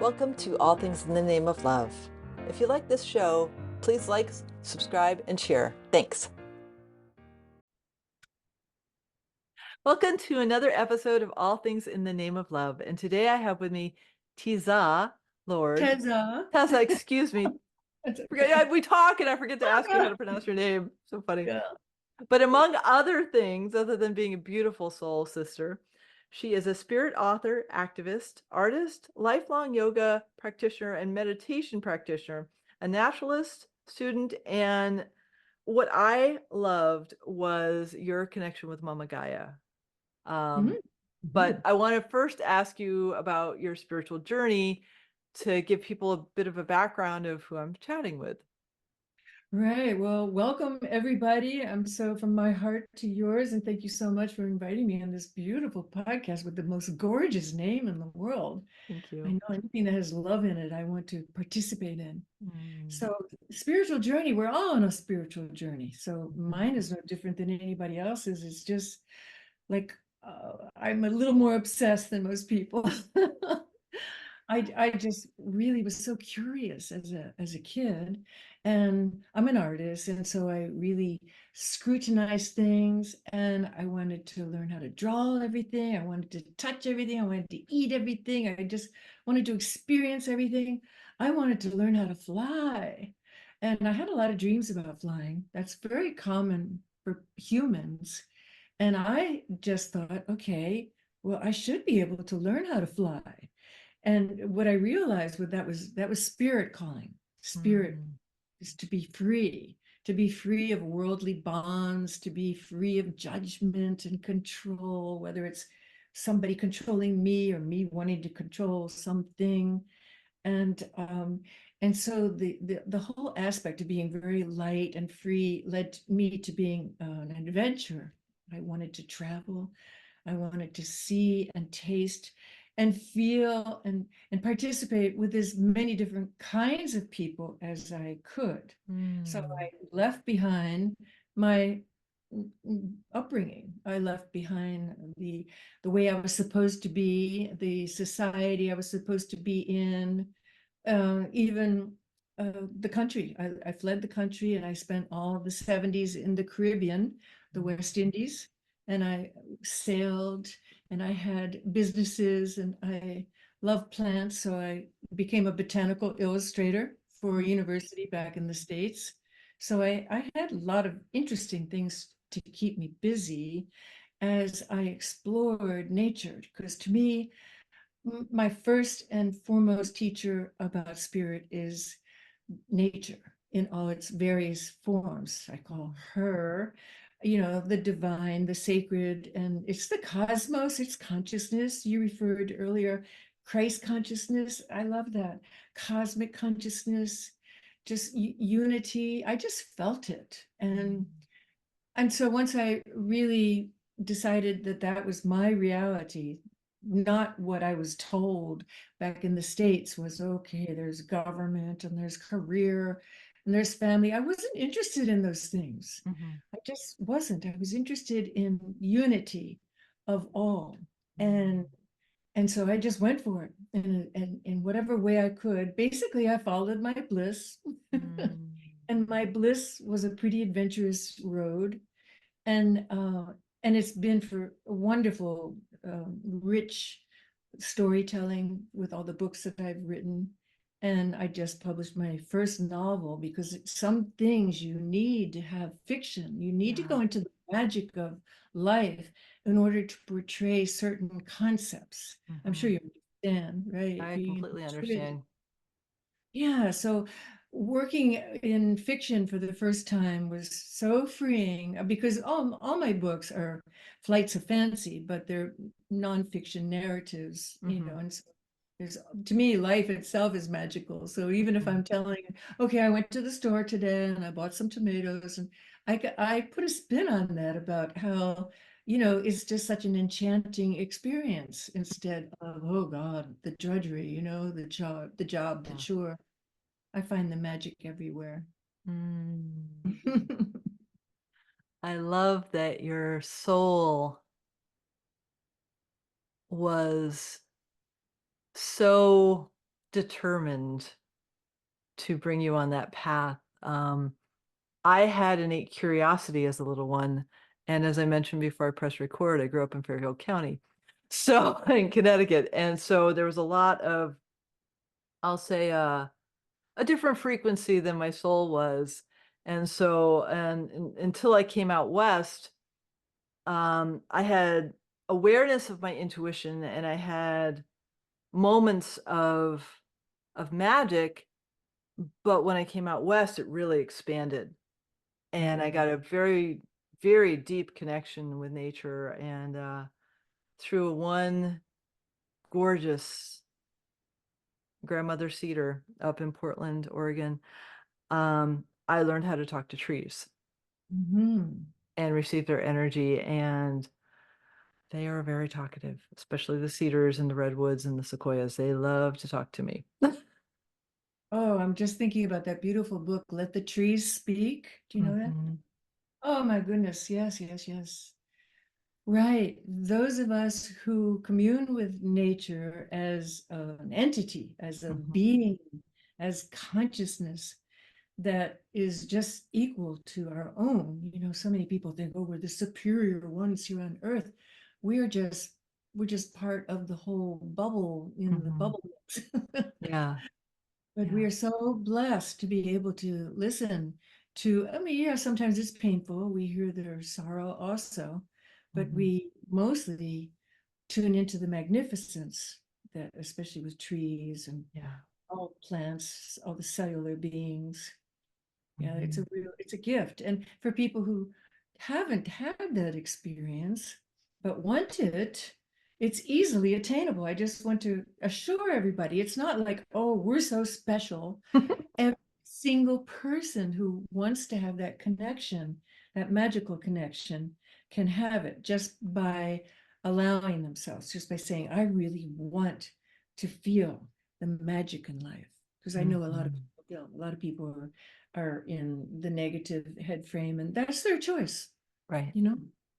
Welcome to All Things in the Name of Love. If you like this show, please like, subscribe, and share. Thanks. Welcome to another episode of All Things in the Name of Love. And today I have with me TeZa Lord. TeZa. TeZa, excuse me. That's okay. We talk and I forget to ask you how to pronounce your name. So funny. Yeah. But among other things, other than being a beautiful soul sister, she is a spirit author, activist, artist, lifelong yoga practitioner, and meditation practitioner, a naturalist, student, and what I loved was your connection with Mama Gaia. Mhm. But Mhm. I want to first ask you about your spiritual journey to give people a bit of a background of who I'm chatting with. Right. Well, welcome everybody. I'm so from my heart to yours, and thank you so much for inviting me on this beautiful podcast with the most gorgeous name in the world. Thank I you. know anything that has love in it, I want to participate in. Mm. So, spiritual journey, we're all on a spiritual journey. So, Mhm. mine is no different than anybody else's. It's just like I'm a little more obsessed than most people. I just really was so curious as a kid, and I'm an artist, and so I really scrutinized things, and I wanted to learn how to draw everything. I wanted to touch everything. I wanted to eat everything. I just wanted to experience everything. I wanted to learn how to fly, and I had a lot of dreams about flying. That's very common for humans, and I just thought, okay, well, I should be able to learn how to fly. And what I realized was that was spirit calling. Spirit Mm. is to be free of worldly bonds, to be free of judgment and control, whether it's somebody controlling me or me wanting to control something. And so the whole aspect of being very light and free led me to being an adventurer. I wanted to travel. I wanted to see and taste and feel and participate with as many different kinds of people as I could. So Mm. I left behind my upbringing. I left behind the way I was supposed to be, the society I was supposed to be in, even the country. I fled the country and I spent all the 70s in the Caribbean, the West Indies, and I sailed and I had businesses and I love plants. So I became a botanical illustrator for a Mm. university back in the States. So I had a lot of interesting things to keep me busy as I explored nature. Because to me, my first and foremost teacher about spirit is nature in all its various forms. I call her, the divine, the sacred, and it's the cosmos, it's consciousness. You referred earlier, Christ consciousness. I love that. Cosmic consciousness, just unity. I just felt it. And so once I really decided that that was my reality, not what I was told back in the States was okay, there's government and there's career and there's family. I wasn't interested in those things. Mhm. I just wasn't. I was interested in unity of all. And Mm. and so I just went for it. And in whatever way I could. Basically, I followed my bliss. Mm. And my bliss was a pretty adventurous road and uh, and it's been for a wonderful, rich storytelling with all the books that I've written. And I just published my first novel because some things you need to have fiction. You need to Yeah. go into the magic of life in order to portray certain concepts. I'm sure Mhm. you understand, right? I Being completely portrayed. understand. Yeah, so working in fiction for the first time was so freeing because all my books are flights of fancy, but they're nonfiction narratives, Mhm. and so there's to me, life itself is magical. So even if Mhm. I'm telling, okay, I went to the store today and I bought some tomatoes, and I put a spin on that about how, it's just such an enchanting experience instead of, oh God, the drudgery, the Yeah. chore. I find the magic everywhere. Mm. I love that your soul was so determined to bring you on that path. I had innate curiosity as a little one, and as I mentioned before I pressed record, I grew up in Fairfield County, so in Connecticut, and so there was a lot of, I'll say, a different frequency than my soul was, and so until I came out west, I had awareness of my intuition, and I had moments of magic, but when I came out west, it really expanded. And I got a very, very deep connection with nature. And through one gorgeous grandmother cedar up in Portland, Oregon, I learned how to talk to trees Mhm. and receive their energy. And they are very talkative, especially the cedars and the redwoods and the sequoias. They love to talk to me. Oh, I'm just thinking about that beautiful book, Let the Trees Speak. Do you know that? Mhm. Oh my goodness. Yes, yes, yes. Right. Those of us who commune with nature as an entity, as a Mhm. being, as consciousness that is just equal to our own. You know, so many people think, oh, we're the superior ones here on Earth. We are just, we're just part of the whole bubble in the Mhm. bubble mix. Yeah. But we Yeah. are so blessed to be able to listen to, I mean, yeah, sometimes it's painful. We hear their sorrow also, but Mhm. we mostly tune into the magnificence that, especially with trees and Yeah. all plants, all the cellular beings. Yeah, Mhm. it's a gift. And for people who haven't had that experience but want it, it's easily attainable. I just want to assure everybody, it's not like, oh, we're so special. Every single person who wants to have that connection, that magical connection, can have it just by allowing themselves, just by saying, I really want to feel the magic in life. Because I know a lot of Mhm. people don't. A lot of people are in the negative head frame, and that's their choice. Right. You know,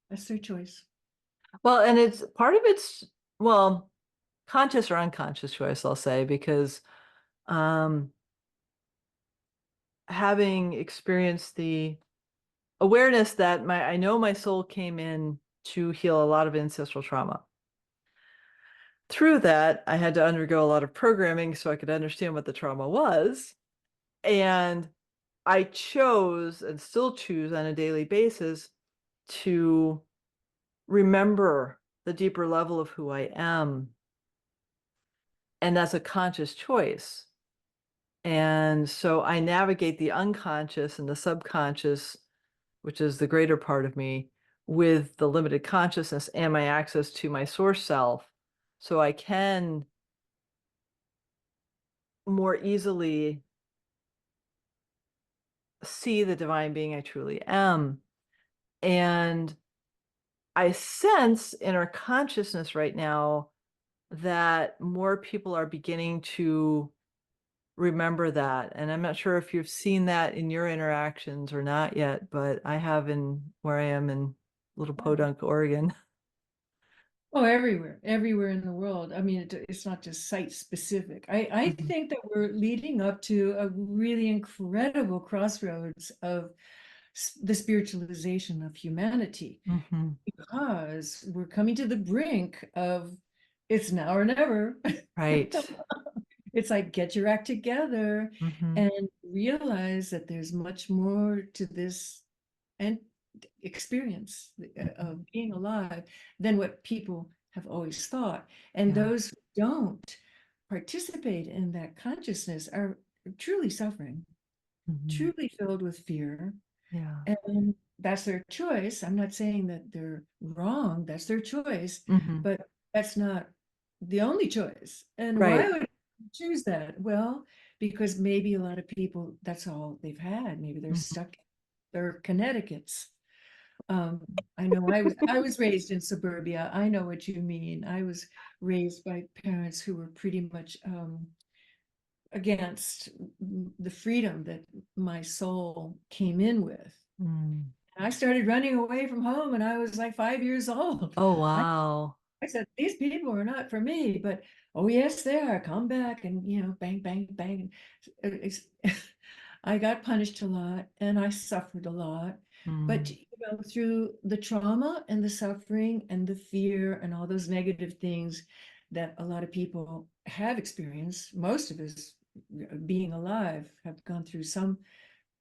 that's their choice. Well, and it's part of it's, well, conscious or unconscious choice, I'll say, because um, having experienced the awareness that I know my soul came in to heal a lot of ancestral trauma. Through that, I had to undergo a lot of programming so I could understand what the trauma was. And I chose and still choose on a daily basis to remember the deeper level of who I am. And that's a conscious choice. And so I navigate the unconscious and the subconscious, which is the greater part of me, with the limited consciousness and my access to my source self. So I can more easily see the divine being I truly am. And I sense in our consciousness right now that more people are beginning to remember that. And I'm not sure if you've seen that in your interactions or not yet, but I have in where I am in little Podunk, Oregon. Oh, everywhere, everywhere in the world. I mean, it's not just site specific. I Mhm. think that we're leading up to a really incredible crossroads of the spiritualization of humanity Mhm. because we're coming to the brink of it's now or never. Right. It's like get your act together Mhm. and realize that there's much more to this and experience Mhm. of being alive than what people have always thought. And Yeah. those who don't participate in that consciousness are truly suffering, Mhm. truly filled with fear. Yeah. And that's their choice. I'm not saying that they're wrong, that's their choice, Mhm. but that's not the only choice. And why Right. would you choose that? Well, because maybe a lot of people, that's all they've had. Maybe they're Mhm. stuck, they're Connecticut's. I know I was raised in suburbia. I know what you mean. I was raised by parents who were pretty much against the freedom that my soul came in with. Mm. I started running away from home and I was like 5 years old. Oh, I wow. I said, these people are not for me, but oh yes, they are. Come back and bang, bang, bang. It's, I got punished a lot and I suffered a lot. But Mm, through the trauma and the suffering and the fear and all those negative things that a lot of people have experienced, most of us being alive have gone through some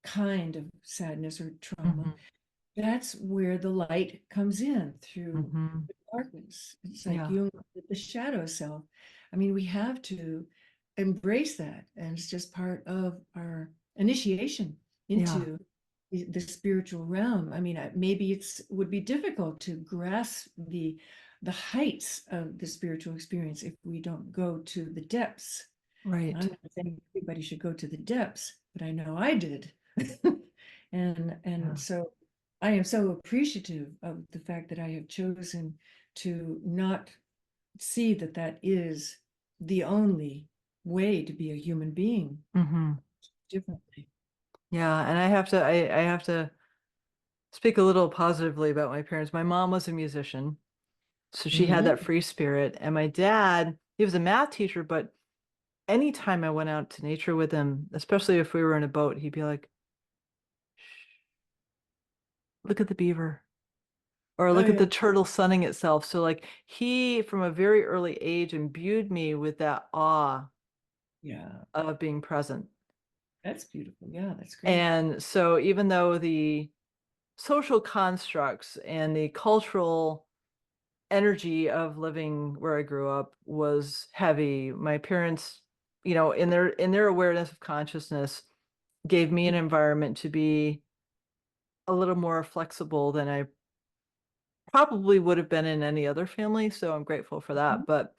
kind of sadness or trauma. mhm, That's where the light comes in through mhm. the darkness. It's like Yeah, you, the shadow self. I mean, we have to embrace that, and it's just part of our initiation yeah, into the spiritual realm. I mean, maybe it's would be difficult to grasp the heights of the spiritual experience if we don't go to the depths. I'm right. not saying everybody should go to the depths, but I know I did. And Yeah. so I am so appreciative of the fact that I have chosen to not see that that is the only way to be a human being Hmm. differently. Yeah, and I have to speak a little positively about my parents. My mom was a musician, so she had that Mhm. free spirit, and my dad, he was a math teacher, but anytime I went out to nature with him, especially if we were in a boat, he'd be like, "Shh, look at the beaver." Or Oh look at yeah, the turtle sunning itself. So like he from a very early age imbued me with that awe yeah, of being present. that's beautiful. Yeah, that's great. And so even though the social constructs and the cultural energy of living where I grew up was heavy, my parents, in their awareness of consciousness gave me an environment to be a little more flexible than I probably would have been in any other family. So I'm grateful for Mhm. that. But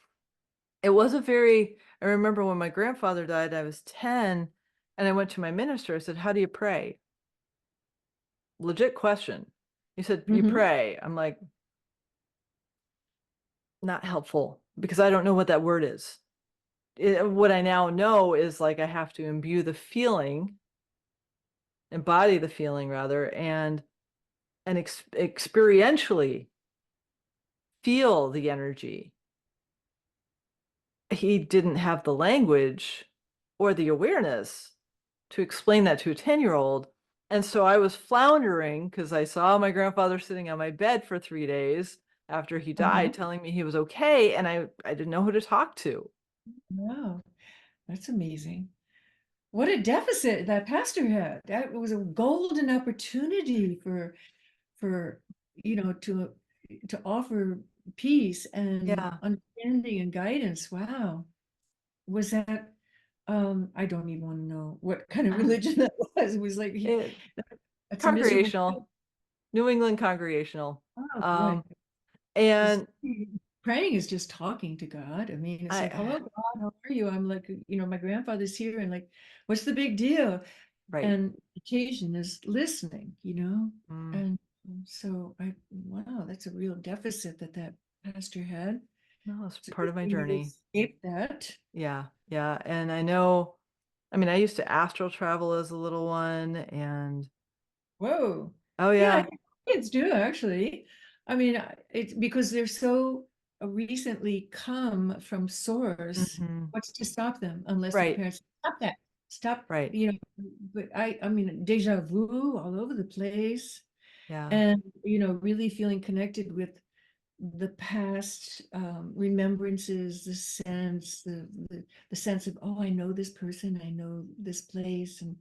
it was a very I remember when my grandfather died, I was 10, and I went to my minister, I said, "How do you pray?" Legit question. He said, "You Mhm. pray." I'm like, "Not helpful," because I don't know what that word is. What I now know is, like, I have to imbue the feeling, embody the feeling rather, and experientially feel the energy. He didn't have the language or the awareness to explain that to a 10-year-old. And so I was floundering because I saw my grandfather sitting on my bed for 3 days after he Uh-huh. died, telling me he was okay. And I didn't know who to talk to. Wow, that's amazing. What a deficit that pastor had. That was a golden opportunity for to offer peace and Yeah. understanding and guidance. Wow. Was that I don't even want to know what kind of religion that was. It was like It that's a miserable. Congregational, New England congregational. Oh boy. Um, 'Cause and praying is just talking to God. I mean, it's like, I hello, God, how are you? I'm like, my grandfather's here, and like, what's the big deal? right. And occasion is listening. Mm, And so wow, that's a real deficit that pastor had. no, it's It's a part good of my thing you journey. escaped that. Yeah, yeah. And I know, I mean, I used to astral travel as a little one, and Whoa. oh Yeah, yeah. kids do actually. I mean, it's because they're so recently come from source. Hmm. What's to stop them unless the Right, parents stop that? Stop, right. but I mean, deja vu all over the place. Yeah. And, really feeling connected with the past remembrances, the sense, the sense of, oh, I know this person, I know this place, and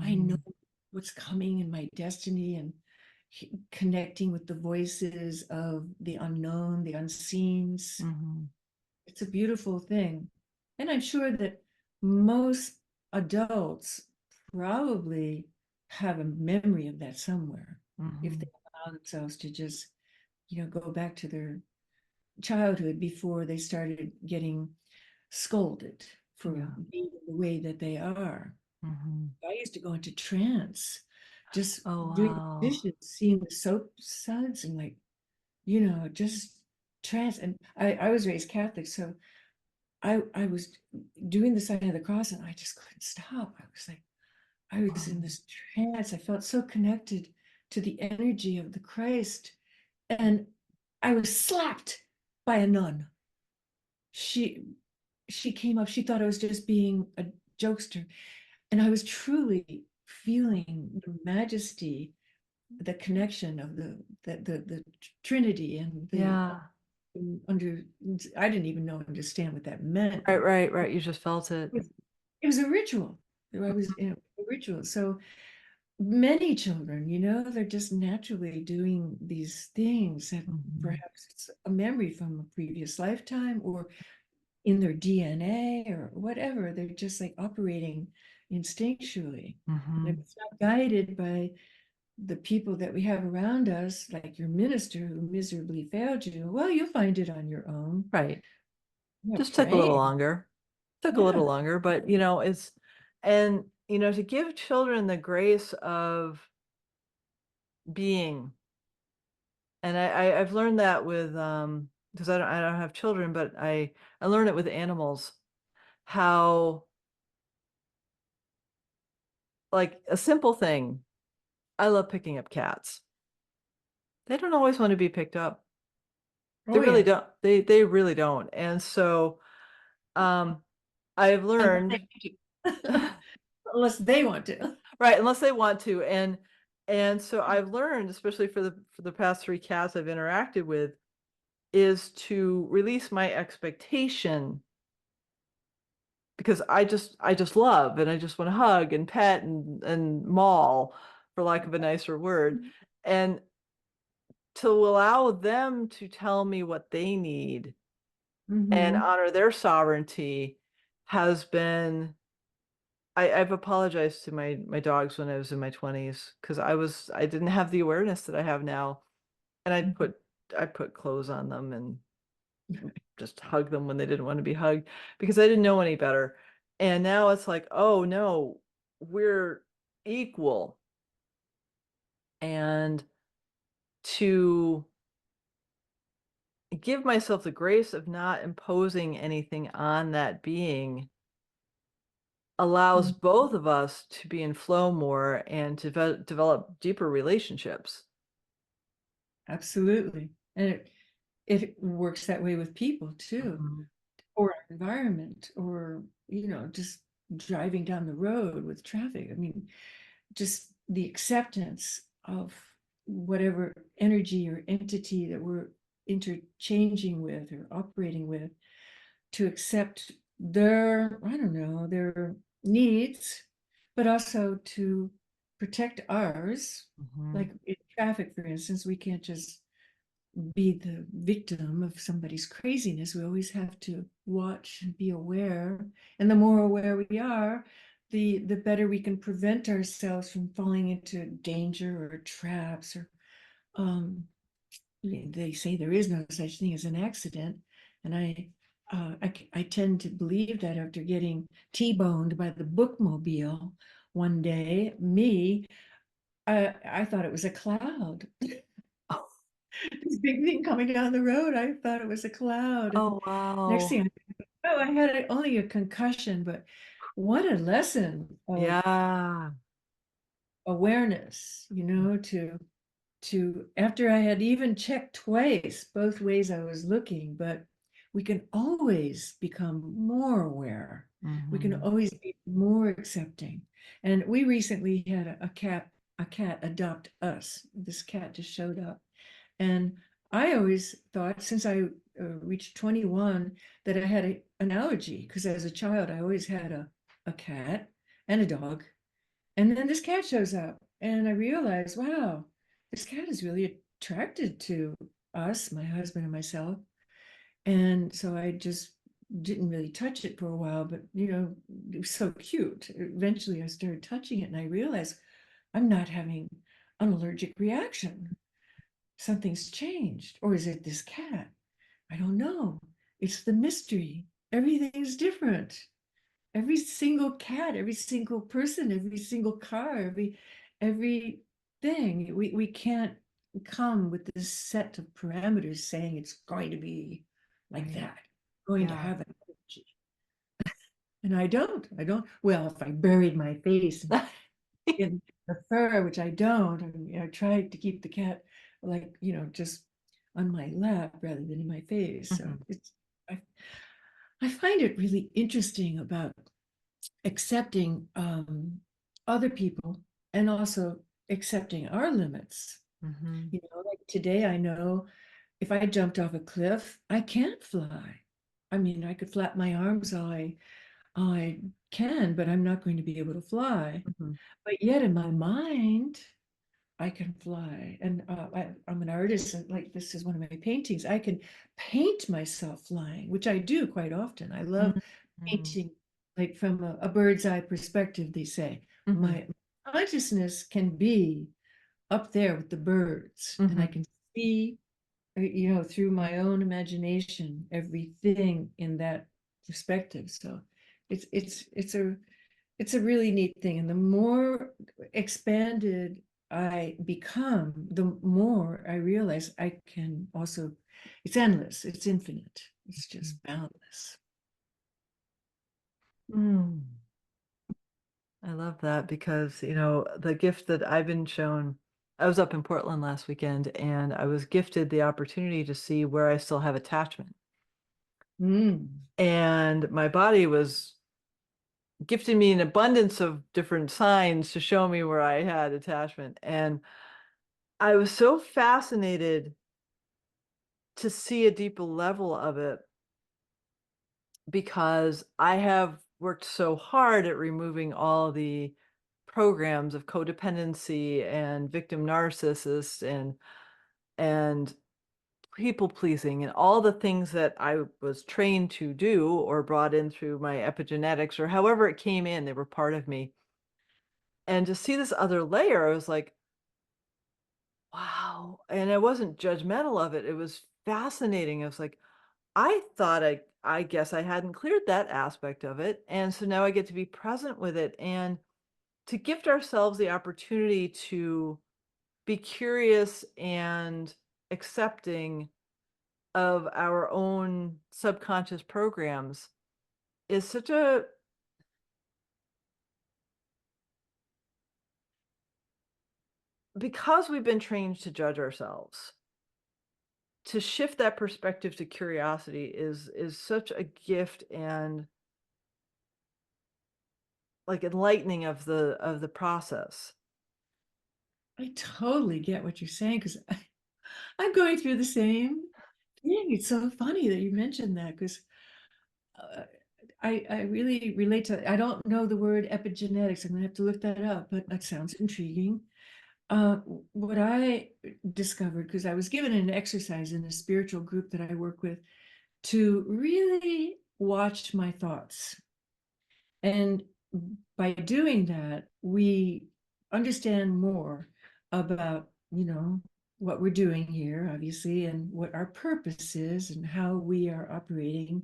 I know Hmm. what's coming in my destiny, and connecting with the voices of the unknown, the unseens. Hmm. It's a beautiful thing. And I'm sure that most adults probably have a memory of that somewhere if they Hmm. allow themselves to just, go back to their childhood before they started getting scolded for Yeah. being the way that they are. Hmm. I used to go into trance, just Oh doing the wow. dishes, seeing the soap suds, and like, just trance. And I was raised Catholic, so I was doing the sign of the cross, and I just couldn't stop. I was in Um, this trance. I felt so connected to the energy of the Christ, and I was slapped. by a nun. She she came up, she thought I was just being a jokester. And I was truly feeling the majesty, the connection of the Trinity and the Yeah. under I didn't even know understand what that meant, Right, but right, right. You just felt it. it was a ritual. I was in a ritual. So many children, they're just naturally doing these things that Mhm. perhaps it's a memory from a previous lifetime or in their DNA or whatever. They're just like operating instinctually. And if Mhm. it's not guided by the people that we have around us, like your minister who miserably failed you, well, you'll find it on your own. Right. Yeah, Just took a little praying. longer. Took a Yeah. little longer, but it's and to give children the grace of being. And I've learned that with because I don't have children, but I learned it with animals how like a simple thing. I love picking up cats. They don't always want to be picked up. They Oh, really yeah. don't. They really don't. And so um I've Unless they learned want to. Unless they want to. right, unless they want to. And so I've learned, especially for the past 3 cats I've interacted with, is to release my expectation because I just love and I just want to hug and pet and maul, for lack of a nicer word, and to allow them to tell me what they need and Mm-hmm. honor their sovereignty has been I've apologized to my dogs when I was in my 20s because I didn't have the awareness that I have now, and I put clothes on them and just hug them when they didn't want to be hugged because I didn't know any better. And now it's like, oh no, we're equal. And to give myself the grace of not imposing anything on that being allows Mhm. both of us to be in flow more and to develop deeper relationships. Absolutely. And it works that way with people too, Mhm. or our environment, or, just driving down the road with traffic. I mean, just the acceptance of whatever energy or entity that we're interchanging with or operating with, to accept their, I don't know, their needs, but also to protect ours. Mhm. Like in traffic, for instance, we can't just be the victim of somebody's craziness. We always have to watch and be aware. And the more aware we are, the better we can prevent ourselves from falling into danger or traps or they say there is no such thing as an accident. And I tend to believe that after getting T-boned by the bookmobile one day, I thought it was a cloud. Oh, This big thing coming down the road. I thought it was a cloud. And oh next wow. thing I had only a concussion, but what a lesson of Yeah. awareness, to after I had even checked twice, both ways I was looking, but we can always become more aware. We can Mhm. always be more accepting. And we recently had a cat adopt us. This cat just showed up. And I always thought, since I reached 21, that I had an allergy, because as a child, I always had a cat and a dog. And then this cat shows up, and I realized, wow, this cat is really attracted to us, my husband and myself. And so I just didn't really touch it for a while, but it was so cute. Eventually, I started touching it, and I realized I'm not having an allergic reaction. Something's changed. Or is it this cat? I don't know. It's the mystery. Everything's different. Every single cat, every single person, every single car, everything. We can't come with this set of parameters saying it's going to be like Right. that, going to Yeah. have an energy. And I don't. Well, if I buried my face in the fur, which I don't, I tried to keep the cat like, just on my lap rather than in my face. So Mhm. I, I find it really interesting about accepting other people and also accepting our limits. Mhm. You know, like today, I know if I jumped off a cliff, I can't fly. I mean, I could flap my arms all I can, but I'm not going to be able to fly. Mhm. But yet, in my mind, I can fly. And I'm an artist, and like this is one of my paintings. I can paint myself flying, which I do quite often. I love Mhm. painting, like from a bird's eye perspective, they say. Mhm. My consciousness can be up there with the birds, and I Mhm. can see, through my own imagination, everything in that perspective. So it's it's it's a it's a really neat thing. And the more expanded I become, the more I realize I can also, it's endless, it's infinite, it's just boundless. Mm. I love that because, the gift that I've been shown, I was up in Portland last weekend and I was gifted the opportunity to see where I still have attachment. Mm. And my body was gifting me an abundance of different signs to show me where I had attachment. And I was so fascinated to see a deeper level of it because I have worked so hard at removing all the programs of codependency and victim narcissists and people pleasing and all the things that I was trained to do or brought in through my epigenetics or however it came in, they were part of me. And to see this other layer, I was like, wow. And I wasn't judgmental of it. It was fascinating. I was like, I thought I guess I hadn't cleared that aspect of it. And so now I get to be present with it and to gift ourselves the opportunity to be curious and accepting of our own subconscious programs is such a because we've been trained to judge ourselves. To shift that perspective to curiosity is such a gift and like enlightening of the process. I totally get what you're saying because I'm going through the same thing. It's so funny that you mentioned that because uh, I really relate to, I don't know the word epigenetics. I'm gonna have to look that up, but that sounds intriguing. Uh, what I discovered, because I was given an exercise in a spiritual group that I work with, to really watch my thoughts. And by doing that, we understand more about, what we're doing here, obviously, and what our purpose is and how we are operating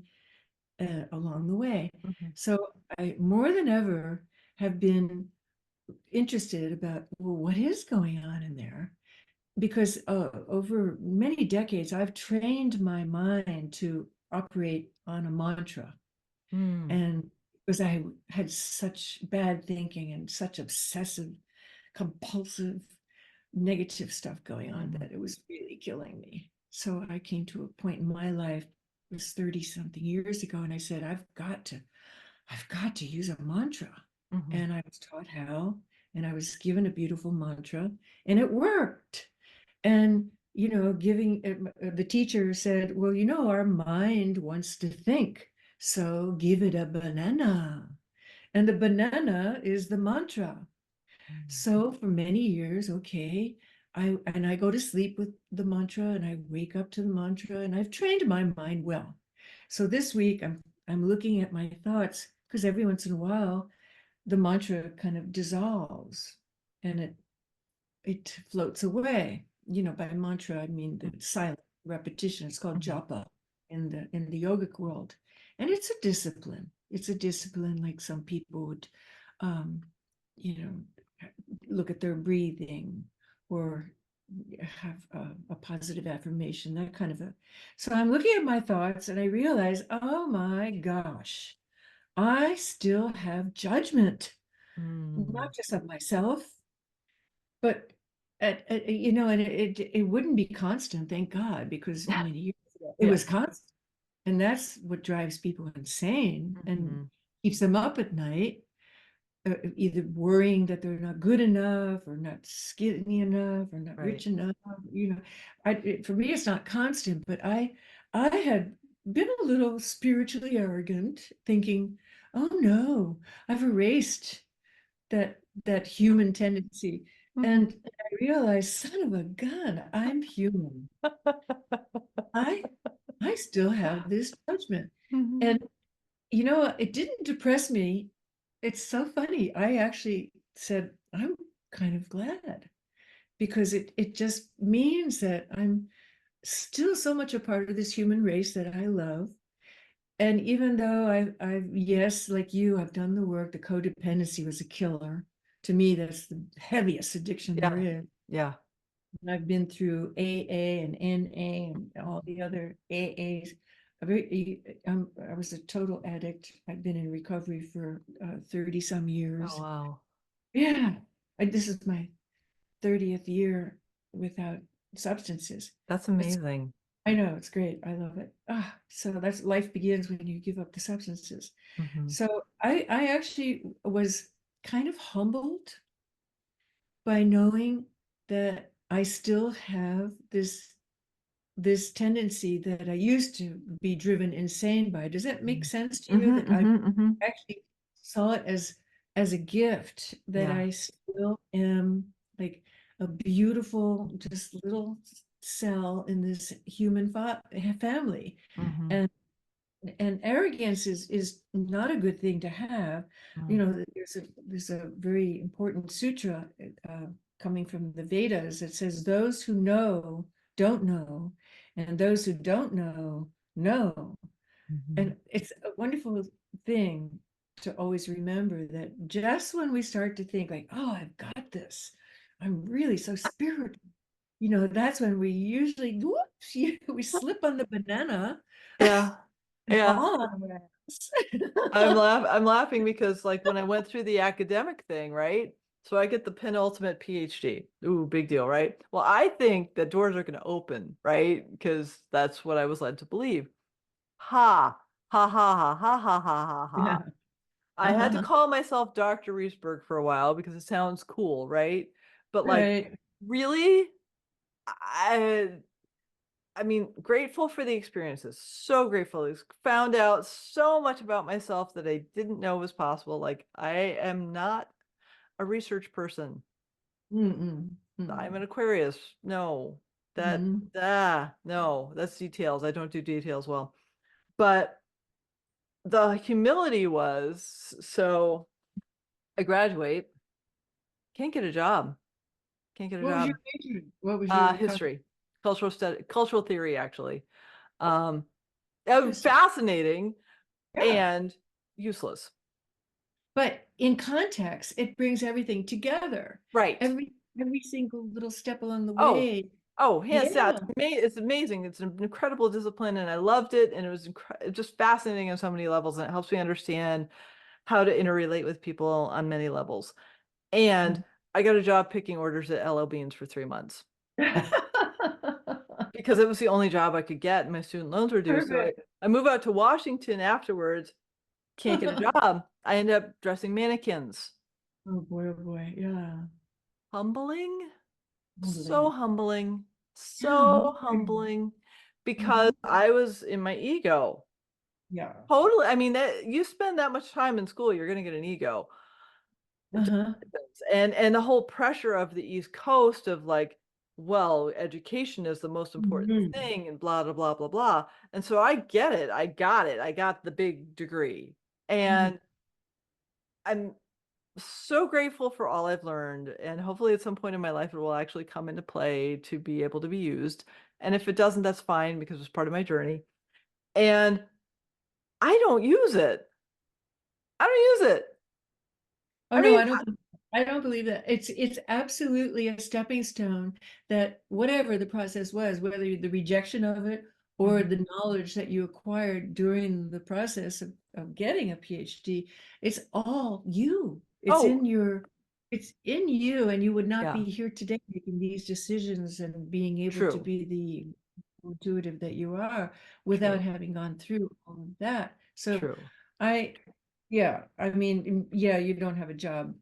along the way. Mhm. So I more than ever have been interested about, well, what is going on in there? Because over many decades, I've trained my mind to operate on a mantra. Mm. And because I had such bad thinking and such obsessive, compulsive, negative stuff going on Mhm. that it was really killing me. So I came to a point in my life, it was 30 something years ago, and I said, I've got to use a mantra. Mhm. And I was taught how, and I was given a beautiful mantra, and it worked. And, giving the teacher said, well, our mind wants to think. So give it a banana. And the banana is the mantra. Mm. So for many years, okay, I go to sleep with the mantra and I wake up to the mantra and I've trained my mind well. So this week I'm looking at my thoughts because every once in a while the mantra kind of dissolves and it floats away. By mantra I mean the silent repetition. It's called Mhm. japa in the yogic world, and it's a discipline. It's a discipline like some people would, um, you know, look at their breathing or have a positive affirmation, that kind of a. So I'm looking at my thoughts and I realize, oh my gosh, I still have judgment, Mm. not just of myself, but you know, and it wouldn't be constant, thank God, because I mean, years ago, it Yeah. was constant. And that's what drives people insane and Mhm. keeps them up at night, either worrying that they're not good enough or not skinny enough or not Right. rich enough. You know, for me, it's not constant, but I had been a little spiritually arrogant, thinking, oh no, I've erased that human tendency. Mhm. And I realized, son of a gun, I'm human. I I still have this judgment. Mhm. And you know, it didn't depress me. It's so funny. I actually said, I'm kind of glad because it just means that I'm still so much a part of this human race that I love. And even though yes, like you, I've done the work, the codependency was a killer. To me, that's the heaviest addiction there Yeah. is. Yeah. I've been through AA and NA and all the other AAs. I was a total addict. I've been in recovery for 30 some Oh, years. wow. Yeah. This is my 30th year without substances. That's It's, amazing. I know, it's great. I love it. So that's life begins when you give up the substances. Mhm. So I actually was kind of humbled by knowing that I still have this tendency that I used to be driven insane by. Does that make sense to you Mhm, that I mhm, mhm. actually saw it as a gift that Yeah. I still am like a beautiful, just little cell in this human family. Mhm. And arrogance is not a good thing to have. You Mm. know, there's a very important sutra uh, coming from the Vedas that says those who know don't know, and those who don't know. Mhm. And it's a wonderful thing to always remember that just when we start to think like, oh, I've got this, I'm really so spiritual, you know, that's when we usually whoops, we slip on the banana Yeah. and Yeah. fall on our ass. I'm laughing because like when I went through the academic thing, right? So I get the penultimate PhD. Ooh, big deal, right? Well, I think that doors are going to open, right? Because that's what I was led to believe. Ha, ha, ha, ha, ha, ha, ha, ha, ha. Yeah. I had to Uh-huh. call myself Dr. Reesberg for a while because it sounds cool, right? But like, Right. really, I I mean, grateful for the experiences. So grateful. Found out so much about myself that I didn't know was possible. Like, I am not a research person. Mm-mm. I'm Mm-mm. an Aquarius. No, Mhm. no, that's details. I don't do details well. But the humility was so I graduate, can't get a job. Can't get a What was your job. major? What was your History, cultural theory, actually. Um, Interesting. fascinating Yeah. and useless. But in context, it brings everything together. Right. Every single little step along the Oh, way. oh, Yeah. hands down. It's amazing. It's an incredible discipline, and I loved it. And it was just fascinating on so many levels, and it helps me understand how to interrelate with people on many levels. And I got a job picking orders at LL Beans for 3 months because it was the only job I could get, and my student loans were due. So Perfect. I move out to Washington afterwards, can't get a job. I end up dressing mannequins. Oh boy, oh boy. Yeah. Humbling, so Humbling. humbling, Yeah, no so kidding. humbling because Mhm. I was in my ego. Yeah. Totally. I mean, that you spend that much time in school, you're going to get an ego. It just Uh-huh. happens. And the whole pressure of the East Coast of like, well, education is the most important Mhm. thing and blah blah blah blah blah. And so I get it. I got it. I got the big degree. Mhm. And I'm so grateful for all I've learned. And hopefully at some point in my life, it will actually come into play to be able to be used. And if it doesn't, that's fine because it's part of my journey. And I don't use it. I don't use it. Oh I no, mean, I don't believe that. It's absolutely a stepping stone that whatever the process was, whether the rejection of it or mhm. the knowledge that you acquired during the process of getting a PhD, it's all you. It's Oh, in your it's in you, and you would not Yeah, be here today making these decisions and being able to true, be the intuitive that you are without true, having gone through all of that. So true. I, yeah, I mean, yeah, you don't have a job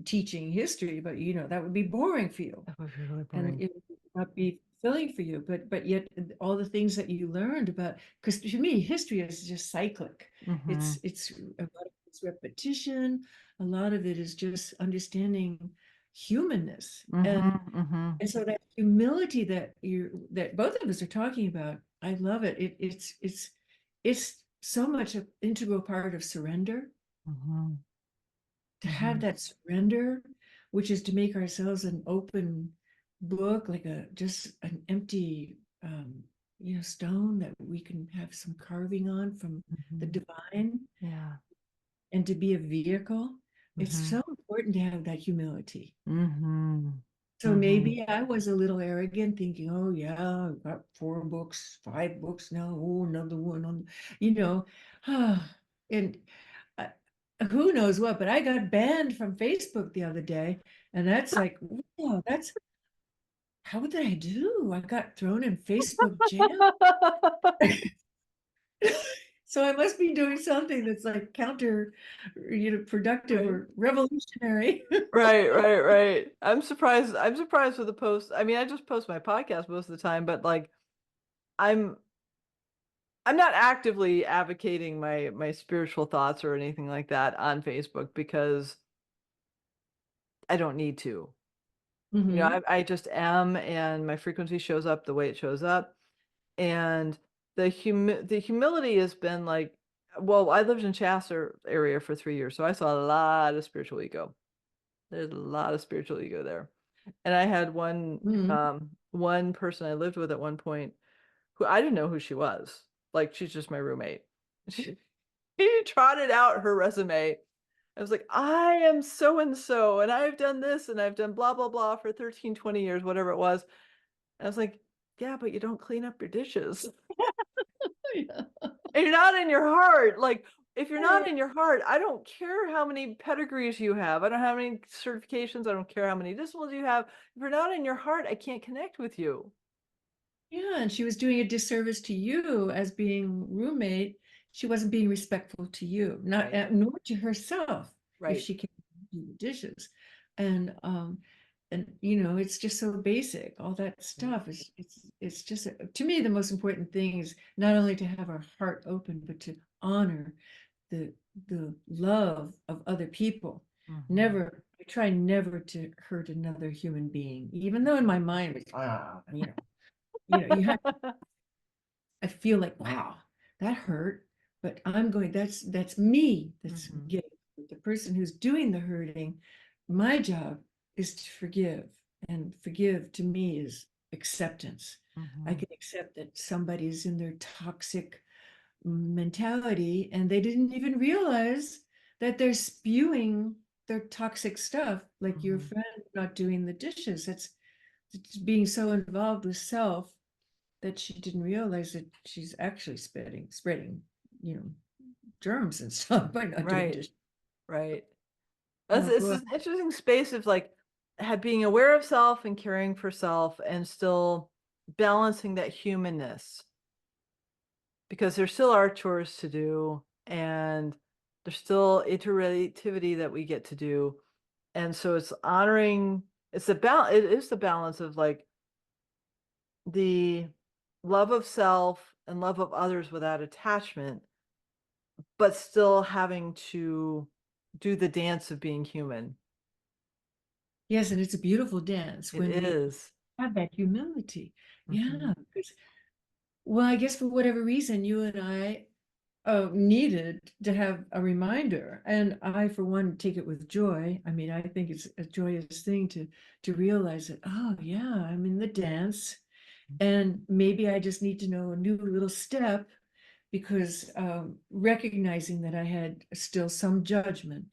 teaching history, but that would be boring for you, That would be really and boring. it would not be fulfilling for you. But yet all the things that you learned about, because to me, history is just cyclic. Mm-hmm. It's a lot of it's repetition. A lot of it is just understanding humanness, Mm-hmm. Mm-hmm. and so that humility that both of us are talking about, I love it. It's so much an integral part of surrender, Mm-hmm. to have Mm-hmm. that surrender, which is to make ourselves an open book, like a just an empty stone that we can have some carving on from the Mm-hmm. divine, Yeah. and to be a vehicle. It's Mm-hmm. so important to have that humility. Mm-hmm. So Mm-hmm. maybe I was a little arrogant, thinking, "Oh yeah, I've got 4 books, 5 books now. Oh, another one on, you know." and uh, who knows what? But I got banned from Facebook the other day, and that's like, wow, that's how did I do? I got thrown in Facebook jail. So I must be doing something that's like counter, productive Right. or revolutionary. Right, right, right. I'm surprised. I'm surprised with the post. I mean, I just post my podcast most of the time, but like I'm I'm not actively advocating my spiritual thoughts or anything like that on Facebook because I don't need to. Hmm. I just am, and my frequency shows up the way it shows up. And the humility has been like, well, I lived in Chasser area for 3 years, so I saw a lot of spiritual ego. There's a lot of spiritual ego there. And I had Hmm. one person I lived with at one point who I didn't know who she was. Like she's just my roommate. She, he trotted out her resume. I was like, I am so and so, and I've done this, and I've done blah, blah, blah for 13, 20 years, whatever it was. And I was like, yeah, but you don't clean up your dishes. And you're not in your heart. Like, if you're not in your heart, I don't care how many pedigrees you have. I don't have any certifications. I don't care how many disciplines you have. If you're not in your heart, I can't connect with you. Yeah, and she was doing a disservice to you as being roommate. She wasn't being respectful to you, not Right. nor to herself if Right. she can do the dishes. And it's just so basic. All that Right. stuff is it's just to me the most important thing is not only to have our heart open, but to honor the the love of other people. Mhm. Never, I try never to hurt another human being, even though in my mind it's you have I feel like, wow, that hurt, but that's me. That's Mhm. getting the person who's doing the hurting. My job is to forgive, and forgive to me is acceptance. I Mhm. can accept that somebody's in their toxic mentality and they didn't even realize that they're spewing their toxic stuff, like your Mhm. friend not doing the dishes. That's it's being so involved with self that she didn't realize that she's actually spreading, you know, germs and stuff by not doing Right. dishes. Right. Oh This boy. is an interesting space of like being aware of self and caring for self and still balancing that humanness because there still are chores to do and there's still iterativity that we get to do. And so it's honoring, it is the balance of like the love of self and love of others without attachment, but still having to do the dance of being human. Yes, and it's a beautiful dance It when we is. have that humility. Mhm. Yeah, because well, I guess for whatever reason, you and I needed to have a reminder, and I, for one, take it with joy. I mean, I think it's a joyous thing to realize that. Oh yeah, I'm in the dance, and maybe I just need to know a new little step because recognizing that I had still some judgment,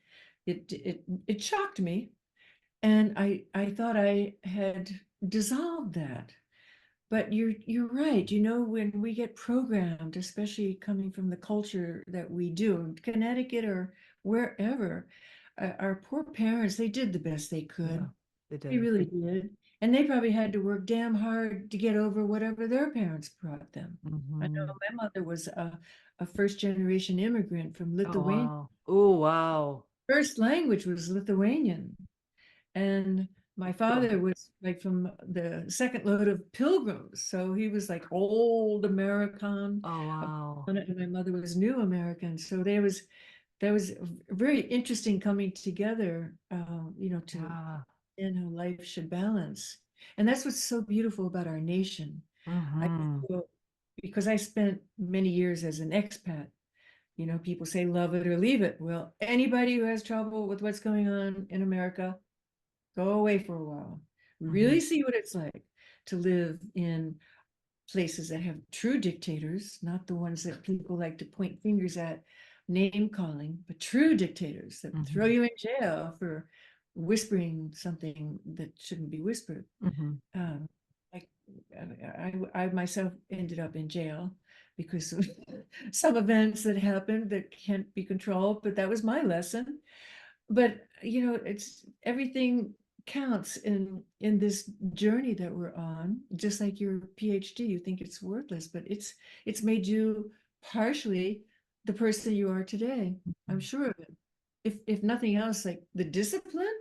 it shocked me, and I thought I had dissolved that. But you're right. When we get programmed, especially coming from the culture that we do, in Connecticut or wherever, our poor parents, they did the best they Yeah, could. they They did. really did. And they probably had to work damn hard to get over whatever their parents brought them. I know Hmm. my mother was a first generation immigrant from Oh, Lithuania. wow. Oh, wow. First language was Lithuanian. And my Oh, father was like from the second load of pilgrims. So he was like old American. oh, wow. And my mother was new American. So there was very interesting coming together, to Yeah. and how life should balance. And that's what's so beautiful about our nation. I Hmm. feel, because I spent many years as an expat, people say love it or leave it. Well, anybody who has trouble with what's going on in America, go away for a while. Hmm. Really see what it's like to live in places that have true dictators, not the ones that people like to point fingers at, name calling, but true dictators that throw Hmm. you in jail for whispering something that shouldn't be whispered. Hmm. Um, like I myself ended up in jail because of some events that happened that can't be controlled, but that was my lesson. But it's everything counts in this journey that we're on. Just like your PhD, you think it's worthless, but it's made you partially the person you are today. I'm sure of it. If nothing else, like the discipline,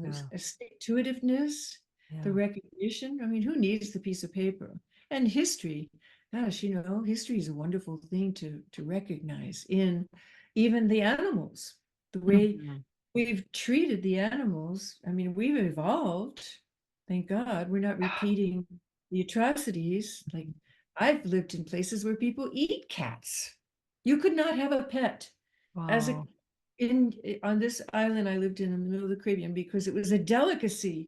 Yeah. the stick-to-itiveness, the Yeah. recognition. I mean, who needs the piece of paper? And history, gosh, history is a wonderful thing to recognize in even the animals, the way Hmm. we've treated the animals. I mean, we've evolved. Thank God we're not repeating the atrocities. Like I've lived in places where people eat cats. You could not have a pet as a Wow. in on this island I lived in the middle of the Caribbean because it was a delicacy.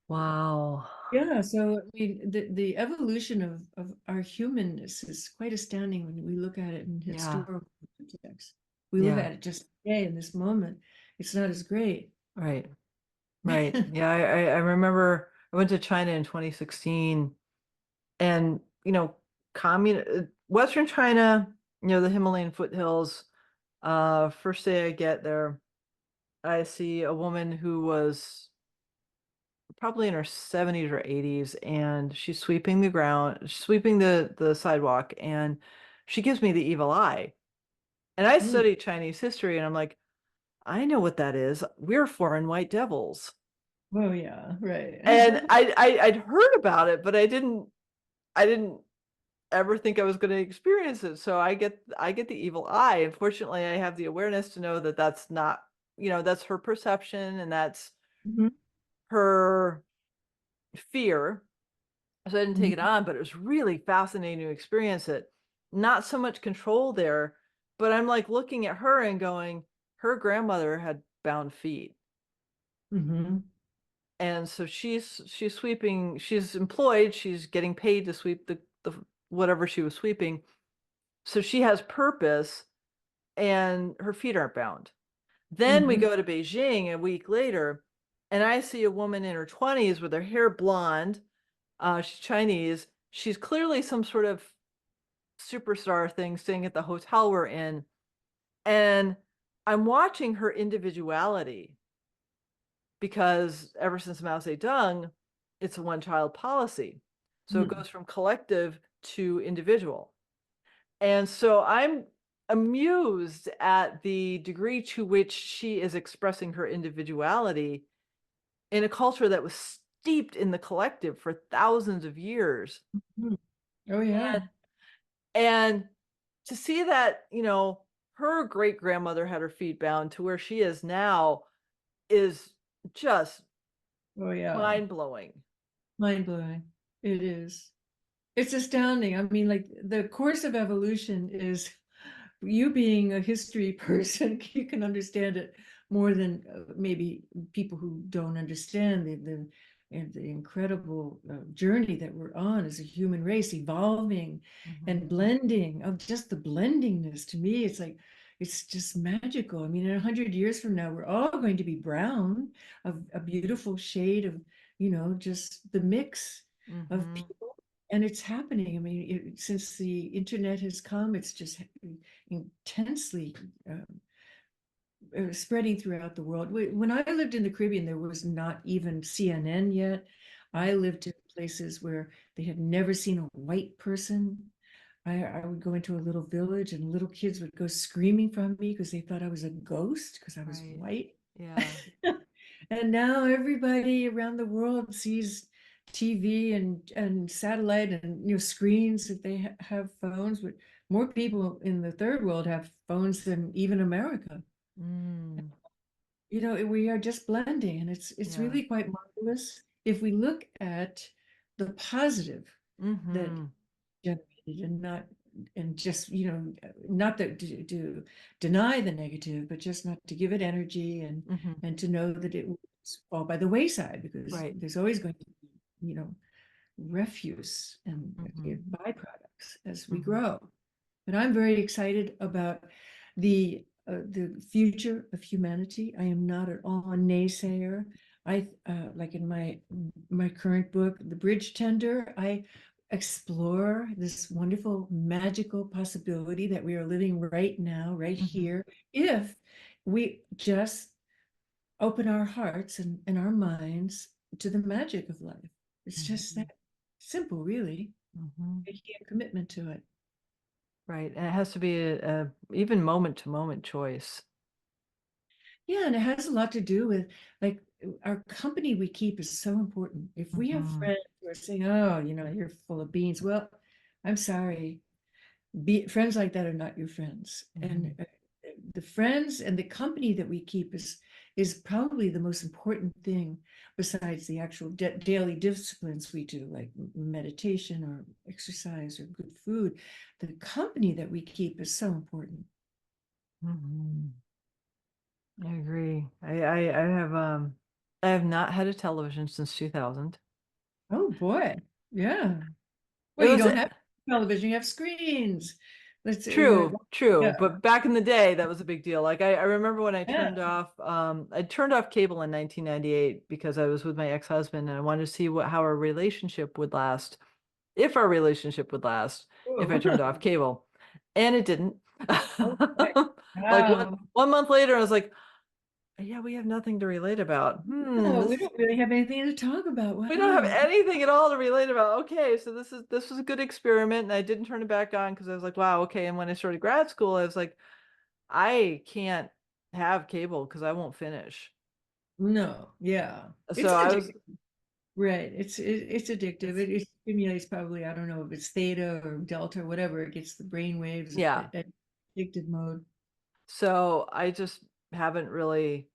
Wow. Yeah, so I mean the evolution of our humanness is quite astounding when we look at it in Yeah. historical context. We look Yeah. at it just today in this moment, it's not as great. Right. Right. Yeah. I remember I went to China in 2016 and, Western China, the Himalayan foothills. First day I get there, I see a woman who was probably in her 70s or 80s, and she's sweeping the ground, sweeping the sidewalk, and she gives me the evil eye. And I Mm. studied Chinese history, and I'm like, I know what that is. We're foreign white devils. Oh yeah, right. And I'd heard about it, but I didn't ever think I was going to experience it. So I get the evil eye. Unfortunately, I have the awareness to know that that's not, that's her perception and that's Mhm, her fear. So I didn't take it mhm, on, but it was really fascinating to experience it. Not so much control there, but I'm like looking at her and going, her grandmother had bound feet. mhm, And so she's sweeping, she's employed, she's getting paid to sweep the whatever she was sweeping. So she has purpose and her feet aren't bound. Then we mhm, go to Beijing a week later, and I see a woman in her 20s with her hair blonde. She's Chinese. She's clearly some sort of superstar thing staying at the hotel we're in. And I'm watching her individuality because ever since Mao Zedong, it's a one child policy. So it mhm, goes from collective to individual. And so I'm amused at the degree to which she is expressing her individuality in a culture that was steeped in the collective for thousands of years. mhm. Oh yeah. And and to see that, her great grandmother had her feet bound to where she is now is just Oh yeah. mind blowing. Mind blowing. It is. It's astounding. I mean, like the course of evolution is you being a history person, you can understand it more than maybe people who don't understand the incredible journey that we're on as a human race, evolving and Mhm. blending. Of just the blendingness to me, it's like it's just magical. I mean, in 100 years from now, we're all going to be brown, of a beautiful shade of just the mix of Mhm. people. And it's happening. I mean, since the internet has come, it's just intensely spreading throughout the world. When I lived in the Caribbean, there was not even CNN yet. I lived in places where they had never seen a white person. I would go into a little village and little kids would go screaming from me because they thought I was a ghost because I was Right. white. Yeah. And now everybody around the world sees TV and satellite and screens that they have phones, but more people in the third world have phones than even America. Mm. We are just blending, and it's Yeah. really quite marvelous if we look at the positive that Mm-hmm. generated, and just not that to deny the negative, but just not to give it energy, Mm-hmm. and to know that it will fall by the wayside, because Right. there's always going to be refuse and Mm-hmm. byproducts as we Mm-hmm. grow. But I'm very excited about the future of humanity. I am not at all a naysayer. I like in my current book, The Bridge Tender, I explore this wonderful magical possibility that we are living right now, right Mm-hmm. here, if we just open our hearts and our minds to the magic of life. It's just Mm-hmm. that simple, really. Mm-hmm. Making a commitment to it. Right. And it has to be a even moment to moment choice. Yeah, and it has a lot to do with, like, our company we keep is so important. If we have Mm-hmm. friends who are saying, "Oh, you're full of beans," well, I'm sorry. Friends like that are not your friends. Mm-hmm. And the friends and the company that we keep is probably the most important thing, besides the actual daily disciplines we do, like meditation or exercise or good food. The company that we keep is so important. Mm-hmm. I agree. I have not had a television since 2000. Oh boy. Yeah. It Well, you was don't have television, you have screens. Let's true, true. yeah, But back in the day, that was a big deal. Like I remember when yeah. I turned off cable in 1998 because I was with my ex-husband and I wanted to see how our relationship would last, if our relationship would last, if I Oh, turned off cable. And it didn't. okay. Like Wow. one month later, I was like, yeah, we have nothing to relate about. No, we This don't really have anything to talk about. we don't have Wow. anything at all to relate about. Okay, so this was a good experiment, and I didn't turn it back on because I was like, wow, okay. And when I started grad school, I was like, I can't have cable because I won't finish. No, yeah. So It's I was, addictive. Right. It's addictive. it's It stimulates, probably, I don't know if it's theta or delta or whatever. It gets the brain waves yeah. at addictive mode. So I just haven't really,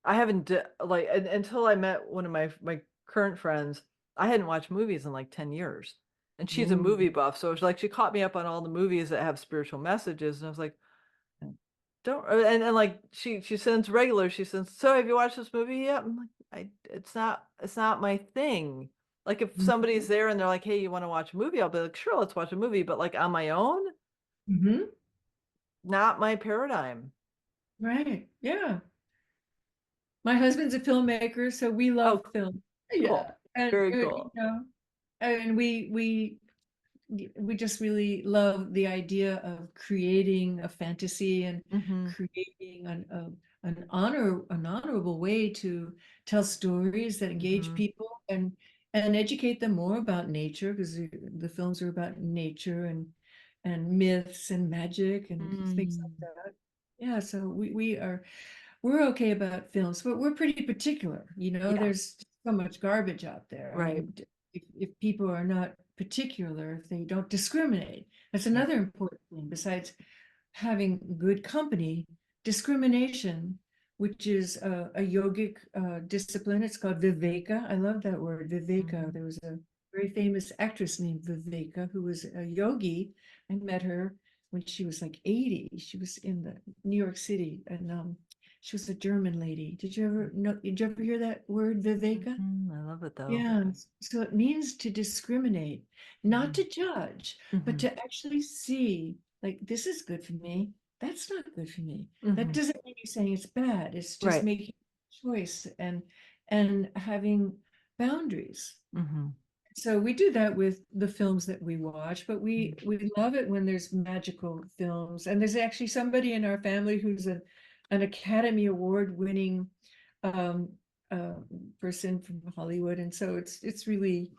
I haven't like until I met one of my current friends, I hadn't watched movies in like 10 years. And she's a Mm. movie buff, so it's like she caught me up on all the movies that have spiritual messages, and I was like, don't and like she sends regular, she says, so have you watched this movie yet? I'm like, it's not my thing. Like if Mhm. somebody's there and they're like, hey, you want to watch a movie? I'll be like, sure, let's watch a movie. But like on my own, Mhm. not my paradigm. Right. Yeah. My husband's a filmmaker, so we love Oh, film. cool. Yeah. And Very cool. and we just really love the idea of creating a fantasy, and Mm-hmm. creating an honorable way to tell stories that engage Mm-hmm. people, and educate them more about nature, because the films are about nature, and myths and magic and things Mm. like that. Yeah, so we're okay about films, but we're pretty particular. Yeah, There's so much garbage out there. I right. mean, if people are not particular, if they don't discriminate, that's Right. another important thing. Besides having good company, discrimination, which is a yogic discipline. It's called Viveka. I love that word, Viveka. Mhm. There was a very famous actress named Viveka who was a yogi. I met her when she was like 80. She was in the New York City, and she was a German lady. Did you ever hear that word, Viveka? Mhm. I love it though. Yeah, so it means to discriminate, not Mhm. to judge, but Mhm. to actually see, like, this is good for me, that's not good for me. That Mhm. doesn't mean you're saying it's bad. It's just Right. making a choice, and having boundaries. Mhm. So we do that with the films that we watch, but we Mhm. we love it when there's magical films. And there's actually somebody in our family who's an Academy Award winning um, uh, person from Hollywood, and so it's really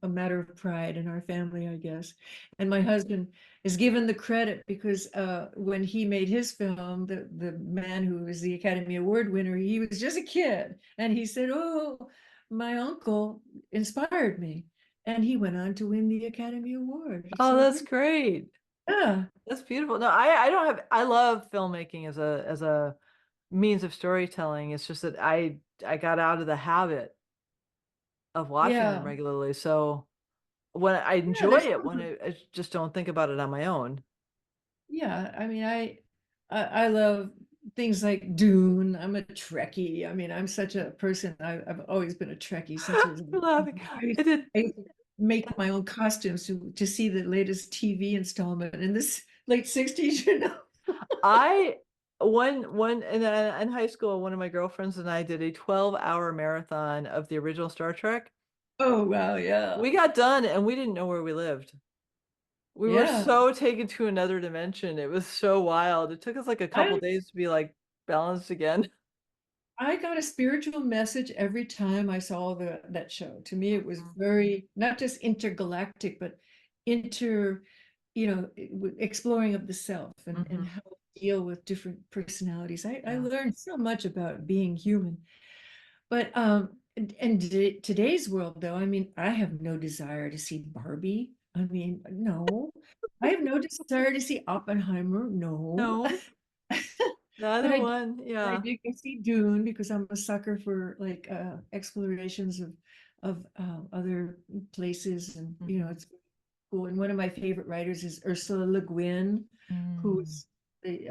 a matter of pride in our family, I guess. And my husband is given the credit because when he made his film, the man who was the Academy Award winner, he was just a kid, and he said, "Oh, my uncle inspired me," and he went on to win the Academy Award. It's Oh, so that's great. great. Yeah, That's beautiful. No, I don't have, I love filmmaking as a means of storytelling. It's just that I got out of the habit of watching them yeah, regularly. So when I yeah. enjoy There's it, when something. I just don't think about it on my own. Yeah, I mean, I love things like Dune. I'm a Trekkie. I mean, I'm such a person. I've always been a Trekkie since I was. You're laughing. I did. I used to make my own costumes to see the latest TV installment in this late '60s. You know. I one in high school, one of my girlfriends and I did a 12-hour marathon of the original Star Trek. Oh wow, yeah, We got done and we didn't know where we lived. We were yeah. so taken to another dimension. It was so wild. It took us like a couple I days to be like balanced again. I got a spiritual message every time I saw that show. To me, it was Mhm. very not just intergalactic, but inter, exploring of the self and Mhm. how to deal with different personalities. I Yeah. learned so much about being human. But in today's world, though, I mean, I have no desire to see Barbie. I mean, no. I have no desire to see Oppenheimer. No. No, But neither one. I Yeah. did go see Dune because I'm a sucker for like explorations of other places, and Mhm. it's cool. And one of my favorite writers is Ursula Le Guin, Mm. who's the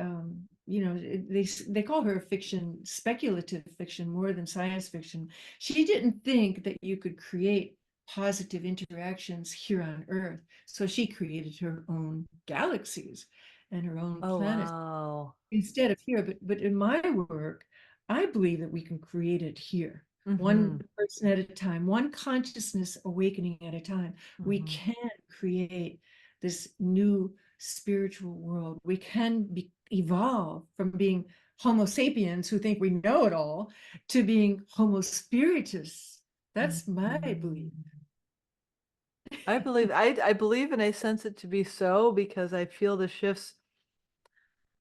they call her fiction, speculative fiction more than science fiction. She didn't think that you could create positive interactions here on Earth, so she created her own galaxies and her own Oh, planets wow. instead of here. But in my work, I believe that we can create it here, one Mhm. person at a time, one consciousness awakening at a time. We Mhm. can create this new spiritual world. We can evolve from being Homo sapiens who think we know it all to being Homo spiritus. That's my belief. Mhm. I believe and I sense it to be so because I feel the shifts.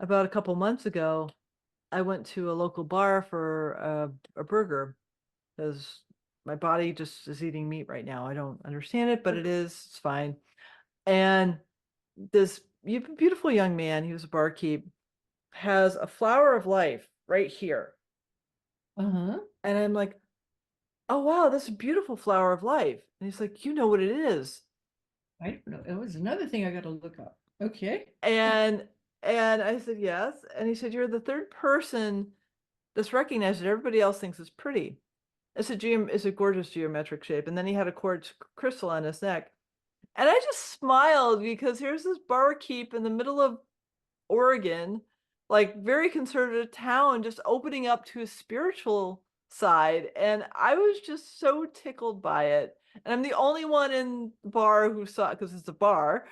About a couple months ago, I went to a local bar for a burger because my body just is eating meat right now. I don't understand it, but it is. It's fine. And this beautiful young man, he was a barkeep, has a flower of life right here. Uh-huh. And I'm like, oh, wow, this is a beautiful flower of life. And he's like, you know what it is. I don't know. It was another thing I got to look up. Okay. And and I said, yes. And he said, you're the third person that's recognized it. Everybody else thinks it's pretty. It's a gorgeous geometric shape. And then he had a quartz crystal on his neck. And I just smiled because here's this barkeep in the middle of Oregon, like very conservative town, just opening up to a spiritual side. And I was just so tickled by it. And I'm the only one in the bar who saw it because it's a bar.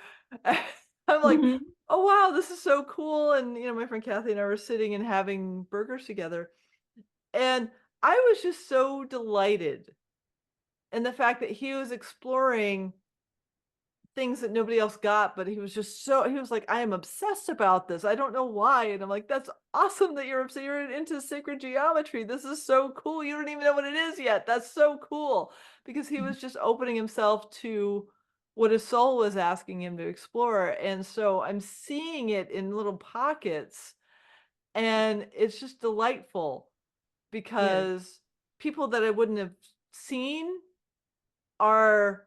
I'm like, Mhm. oh wow, this is so cool. And my friend Kathy and I were sitting and having burgers together. And I was just so delighted in the fact that he was exploring things that nobody else got, but he was just so he was like, I am obsessed about this. I don't know why. And I'm like, that's awesome that you're obsessed. You're into sacred geometry. This is so cool. You don't even know what it is yet. That's so cool. Because he was just opening himself to what his soul was asking him to explore. And so I'm seeing it in little pockets. And it's just delightful Yes. because people that I wouldn't have seen are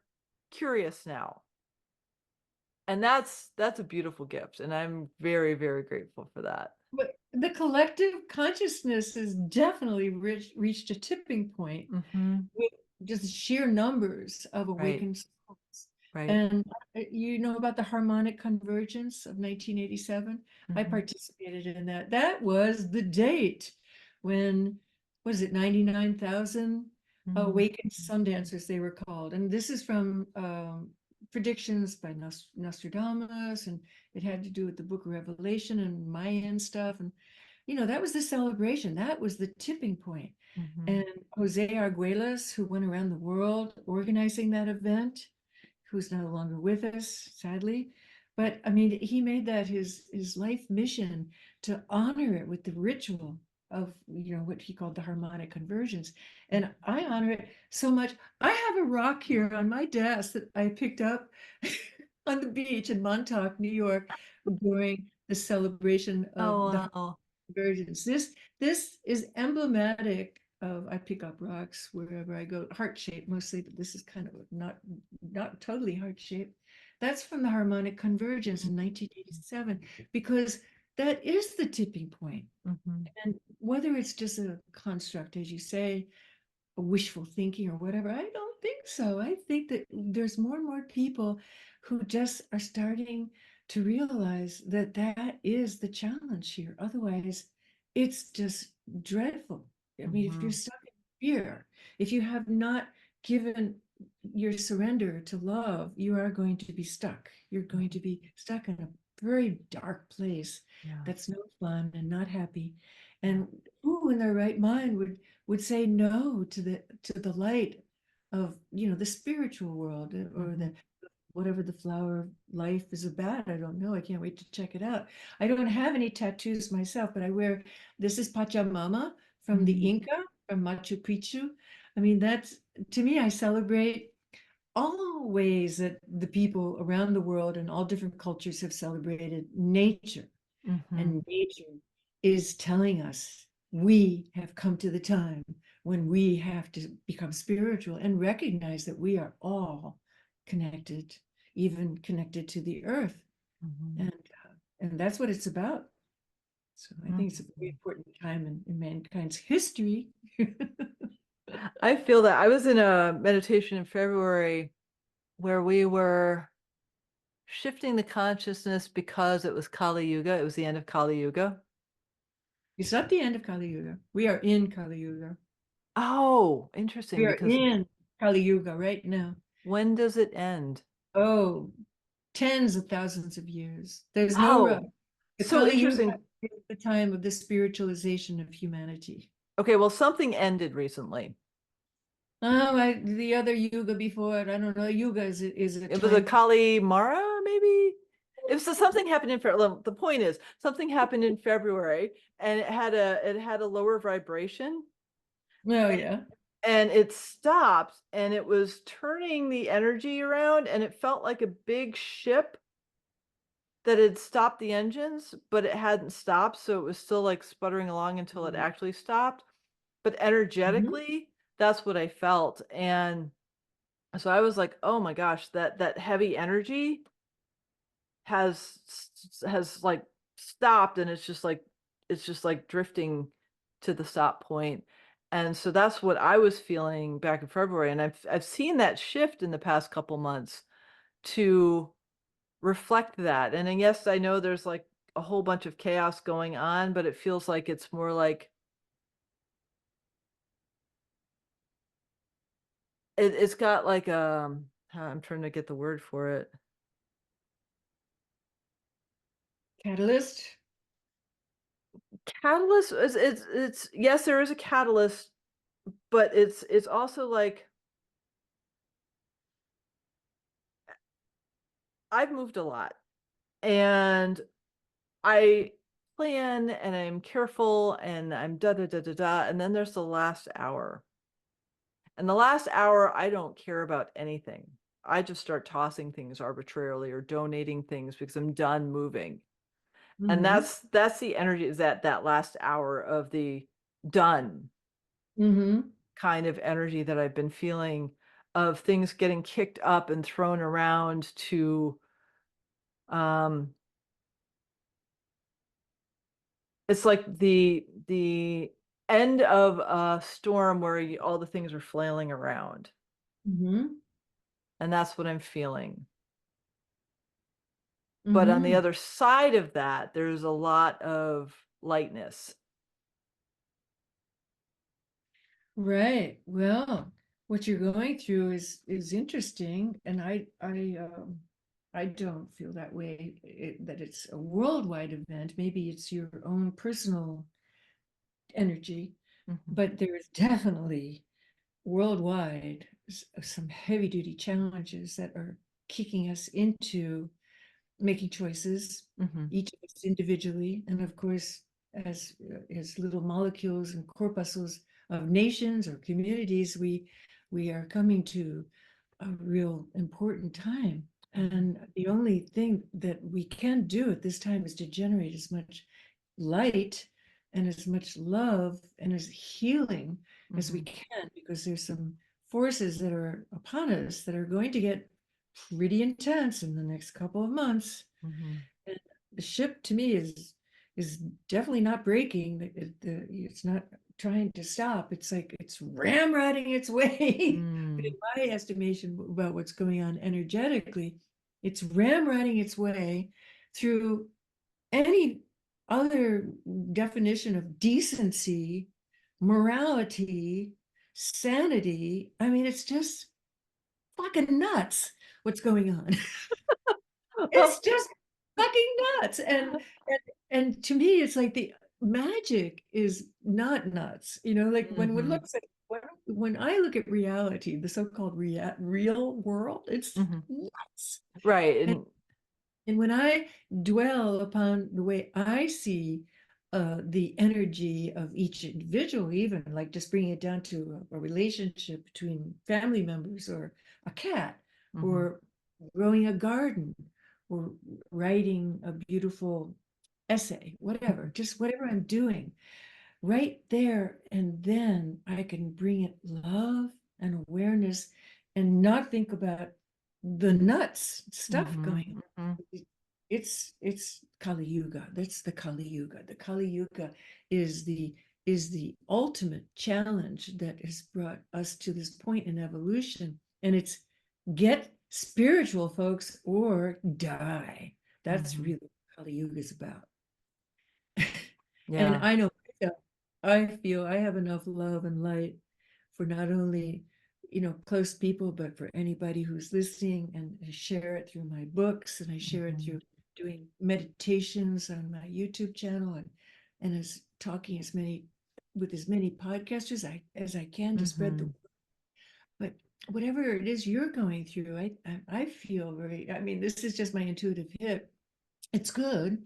curious now. And that's a beautiful gift, and I'm very, very grateful for that. But the collective consciousness has definitely reached a tipping point Mhm. with just sheer numbers of Right, awakened souls. right. And you know about the harmonic convergence of 1987? I Mhm, participated in that. That was the date when, was it 99,000 mhm, awakened sun dancers, they were called. And this is from predictions by Nostradamus, and it had to do with the Book of Revelation and Mayan stuff. And that was the celebration. That was the tipping point. Mhm. And Jose Arguelles, who went around the world organizing that event, who's no longer with us, sadly. But I mean, he made that his life mission to honor it with the ritual of what he called the harmonic conversions. And I honor it so much. I have a rock here on my desk that I picked up on the beach in Montauk, New York, during the celebration of the Oh, wow. conversions. This is emblematic of, I pick up rocks wherever I go, heart shape mostly, but this is kind of not totally heart shaped. That's from the harmonic convergence in 1987, because that is the tipping point. Mhm. And whether it's just a construct, as you say, wishful thinking or whatever. I don't think so. I think that there's more and more people who just are starting to realize that that is the challenge here. Otherwise, it's just dreadful. I mean, if you're Mhm. stuck in fear, if you have not given your surrender to love, you are going to be stuck. You're going to be stuck in a very dark place Yeah. that's no fun and not happy. Yeah. And who in their right mind would say no to the light of the spiritual world, or Mhm. the whatever the flower of life is about. I don't know. I can't wait to check it out. I don't have any tattoos myself, but I wear, this is Pachamama from the Mhm. Inca, from Machu Picchu. I mean, that's, to me, I celebrate all ways that the people around the world and all different cultures have celebrated nature. Mhm. And nature is telling us we have come to the time when we have to become spiritual and recognize that we are all connected, even connected to the earth. Mhm. And that's what it's about. So I think it's a very Mhm. important time in mankind's history. I feel that. I was in a meditation in February where we were shifting the consciousness because it was Kali Yuga. It was the end of Kali Yuga. It's not the end of Kali Yuga. We are in Kali Yuga. Oh, We interesting. are Because in Kali Yuga right now. when does it end? Oh, tens of thousands of years. There's no rush. Oh, The so Kali Yuga interesting. is the time of the spiritualization of humanity. Okay, well, something ended recently. Oh, the other yuga before it, I don't know. Yuga is a It was a time. Kali Mara, maybe. It was something happened in February. The point is, something happened in February, and it had a lower vibration, Oh, yeah. and it stopped, and it was turning the energy around, and it felt like a big ship that had stopped the engines, but it hadn't stopped, so it was still like sputtering along until it actually stopped. But Mhm. energetically, that's what I felt, and so I was like, "Oh my gosh, that heavy energy has like stopped, and it's just like drifting to the stop point." And so that's what I was feeling back in February, and I've seen that shift in the past couple months to reflect that. And then yes, I know there's like a whole bunch of chaos going on, but it feels like it's more like it's got like I'm trying to get the word for it. Catalyst. Catalyst is it's yes, there is a catalyst, but it's also like I've moved a lot, and I plan, and I'm careful, and I'm da da da da da, and then there's the last hour. And the last hour, I don't care about anything. I just start tossing things arbitrarily or donating things because I'm done moving. And Mm-hmm. that's the energy, is that last hour of the done Mm-hmm. kind of energy that I've been feeling, of things getting kicked up and thrown around to um it's like the end of a storm where all the things are flailing around, Mm-hmm. and that's what I'm feeling. But on the Mm-hmm. other side of that, there's a lot of lightness. Right. Well, what you're going through is interesting, and I don't feel that way. That it's a worldwide event. Maybe it's your own personal. energy, Mhm. but there is definitely worldwide some heavy duty challenges that are kicking us into making choices, Mhm. each of us individually, and of course, as little molecules and corpuscles of nations or communities, we are coming to a real important time. Mhm. And the only thing that we can do at this time is to generate as much light and as much love and as healing as we Mhm. can, because there's some forces that are upon us that are going to get pretty intense in the next couple of months. Mhm. And the ship to me is definitely not breaking. It's not trying to stop. It's like it's ramrodding its way. In Mm. my estimation about what's going on energetically, it's ramrodding its way through any other definition of decency, morality, sanity. I mean, it's just fucking nuts what's going on. It's just fucking nuts. And to me, it's like the magic is not nuts. Like when one Mhm. looks at when I look at reality, the so-called real world, it's Mhm. nuts. Right. And And and when I dwell upon the way I see the energy of each individual, even like just bringing it down to a relationship between family members or a cat mhm. or growing a garden or writing a beautiful essay, whatever, just whatever I'm doing, right there and then I can bring it love and awareness and not think about the nuts stuff going Mhm. Mhm. on. It's Kali Yuga. That's the Kali Yuga. The Kali Yuga is the ultimate challenge that has brought us to this point in evolution. And it's get spiritual, folks, or die. That's Mhm. really what Kali Yuga is about. And Yeah. I know myself, I feel I have enough love and light for not only, close people, but for anybody who's listening. And I share it through my books and I share it Mhm. through doing meditations on my YouTube channel and as talking with as many podcasters as I can to spread the Mhm. word. But whatever it is you're going through, I feel I mean, this is just my intuitive hit. It's good,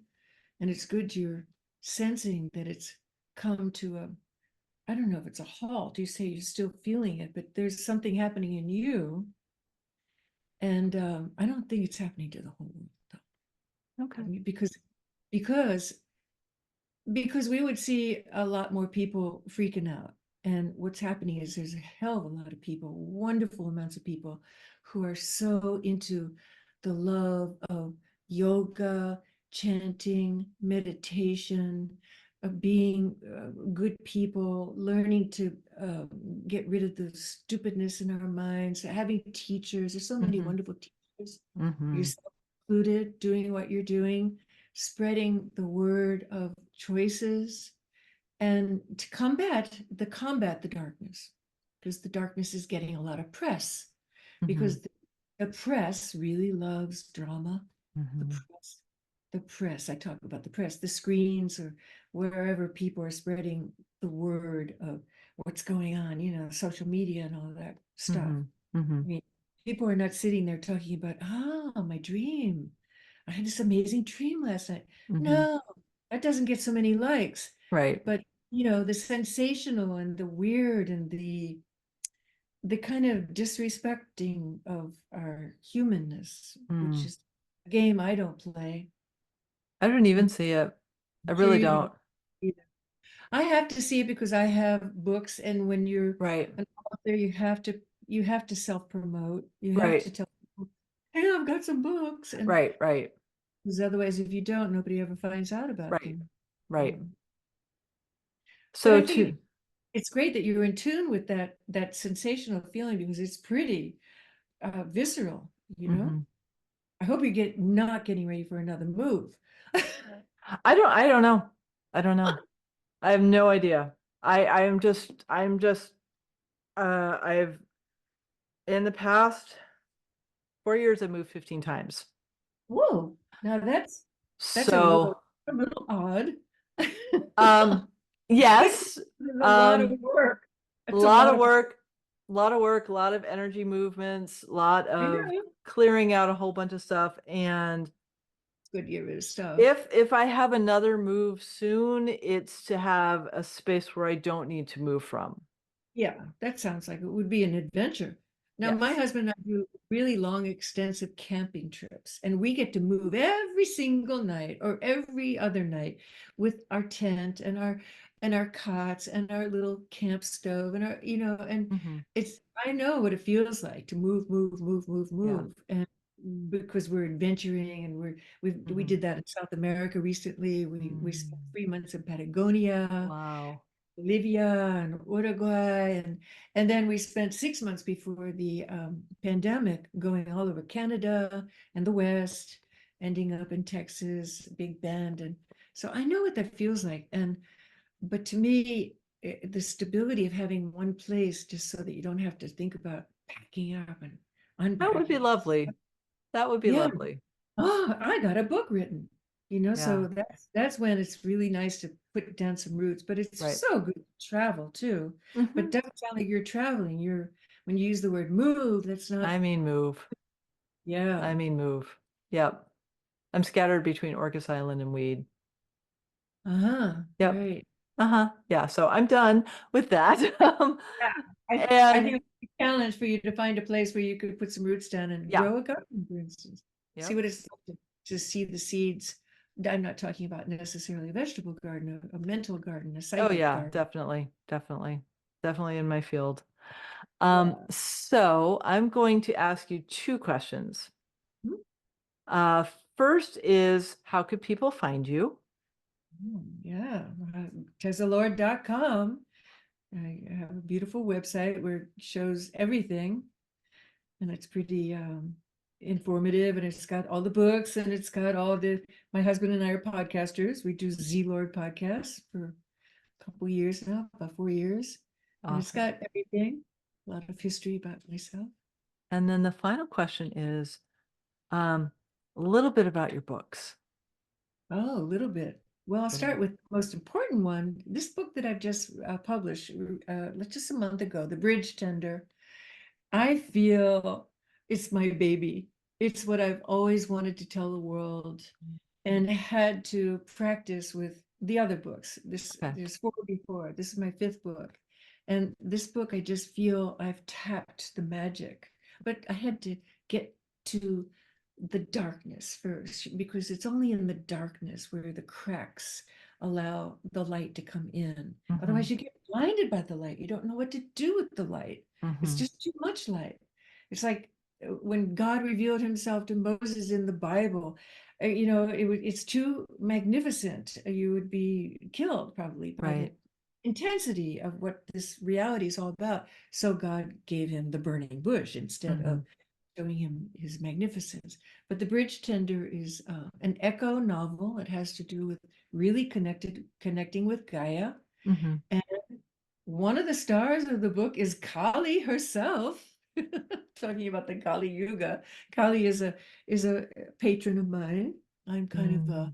and it's good you're sensing that it's come to I don't know if it's a halt. You say you're still feeling it, but there's something happening in you. And I don't think it's happening to the whole world, though. I Okay. mean, because because we would see a lot more people freaking out. And what's happening is there's a hell of a lot of people, wonderful amounts of people who are so into the love of yoga, chanting, meditation, of being good people, learning to get rid of the stupidness in our minds, having teachers. There's so many Mhm. wonderful teachers, Mhm. yourself included, doing what you're doing, spreading the word of choices and to combat the darkness, because the darkness is getting a lot of press, Mhm. because the press really loves drama. the Mhm. press the press, I talk about the press, the screens, or wherever people are spreading the word of what's going on, social media and all that stuff. Mhm. I Mhm. mean, people are not sitting there talking about, my dream. I had this amazing dream last night. Mhm. No, that doesn't get so many likes. Right. But, the sensational and the weird and the kind of disrespecting of our humanness, which Mm. is a game I don't play. I don't I'm even see it. I sure really you don't. don't either. I have to see it because I have books, and when you're Right. an author, you have to self-promote. You have Right. to tell people, hey, I've got some books. And Right. Right. because otherwise, if you don't, nobody ever finds out about Right. them. Right. Um, but So I think to it's great that you're in tune with that sensational feeling, because it's pretty visceral, you know? Mhm. I hope you get not getting ready for another move. I don't know. I don't know. I have no idea. I'm just I've in the past 4 years I've moved 15 times. Whoa, now that's a So little odd. um Yes. There's a lot of work. A It's a lot lot of of, work, a lot of work, a lot of energy movements, a lot of yeah, clearing out a whole bunch of stuff. And it's good to get rid of stuff. if I have another move soon, it's to have a space where I don't need to move from. Yeah, that sounds like it would be an adventure. Now, my Yes. husband and I do really long, extensive camping trips, and we get to move every single night or every other night with our tent and our cots and our little camp stove and our, and Hmm. it's I know what it feels like to move, move, move, move, Yeah. move. And because we're adventuring and we Hmm. did that in South America recently. We spent Mm. 3 months in Patagonia, Wow. Bolivia and Uruguay, and then we spent 6 months before the pandemic going all over Canada and the West, ending up in Texas, Big Bend, and so I know what that feels like. And but to me, the stability of having one place, just so that you don't have to think about packing up and That would be unpacking. lovely. That would be Yeah, lovely. oh, I got a book written, Yeah. so that's when it's really nice to put down some roots, but it's Right. so good to travel too. But Hmm. doesn't sound like you're traveling. When you use the word move, that's not, I mean, move. yeah. I mean, move. Yep. I'm scattered between Orcas Island and Weed. Uh-huh. Yep. Right. Uh-huh. Yeah. So I'm done with that. Yeah. I And think it's a challenge for you to find a place where you could put some roots down and yeah. grow a garden, for instance. See Yep. what it's like to see the seeds. I'm not talking about necessarily a vegetable garden, a mental garden, a Oh psychic yeah, garden. definitely. Definitely. Definitely in my field. Yeah. So I'm going to ask you two questions. Uh, First is how could people find you? Yeah, TeZaLord.com. I have a beautiful website where it shows everything, and it's pretty informative, and it's got all the books, and it's got all the. My husband and I are podcasters. We do Z Lord podcasts for a couple years now, about 4 years, and it's Awesome. got everything, a lot of history about myself. And then the final question is um, a little bit about your books. Oh, a little bit. Well, I'll A little start bit. with the most important one. This book that I've just published, just a month ago, The Bridge Tender. I feel it's my baby. It's what I've always wanted to tell the world and had to practice with the other books. Okay. There's four before. This is my fifth book. And this book, I just feel I've tapped the magic. But I had to get to the darkness first, because it's only in the darkness where the cracks allow the light to come in. Mm-hmm. Otherwise, you get blinded by the light. You don't know what to do with the light. It's Mm-hmm. just too much light. It's like when God revealed himself to Moses in the Bible, it's too magnificent. You would be killed probably by the Right. intensity of what this reality is all about. So God gave him the burning bush instead Mm-hmm. of showing him his magnificence. But The Bridge Tender is an echo novel. It has to do with really connecting with Gaia. Mm-hmm. And one of the stars of the book is Kali herself. Talking about the Kali Yuga. Kali is a patron of mine. I'm kind of a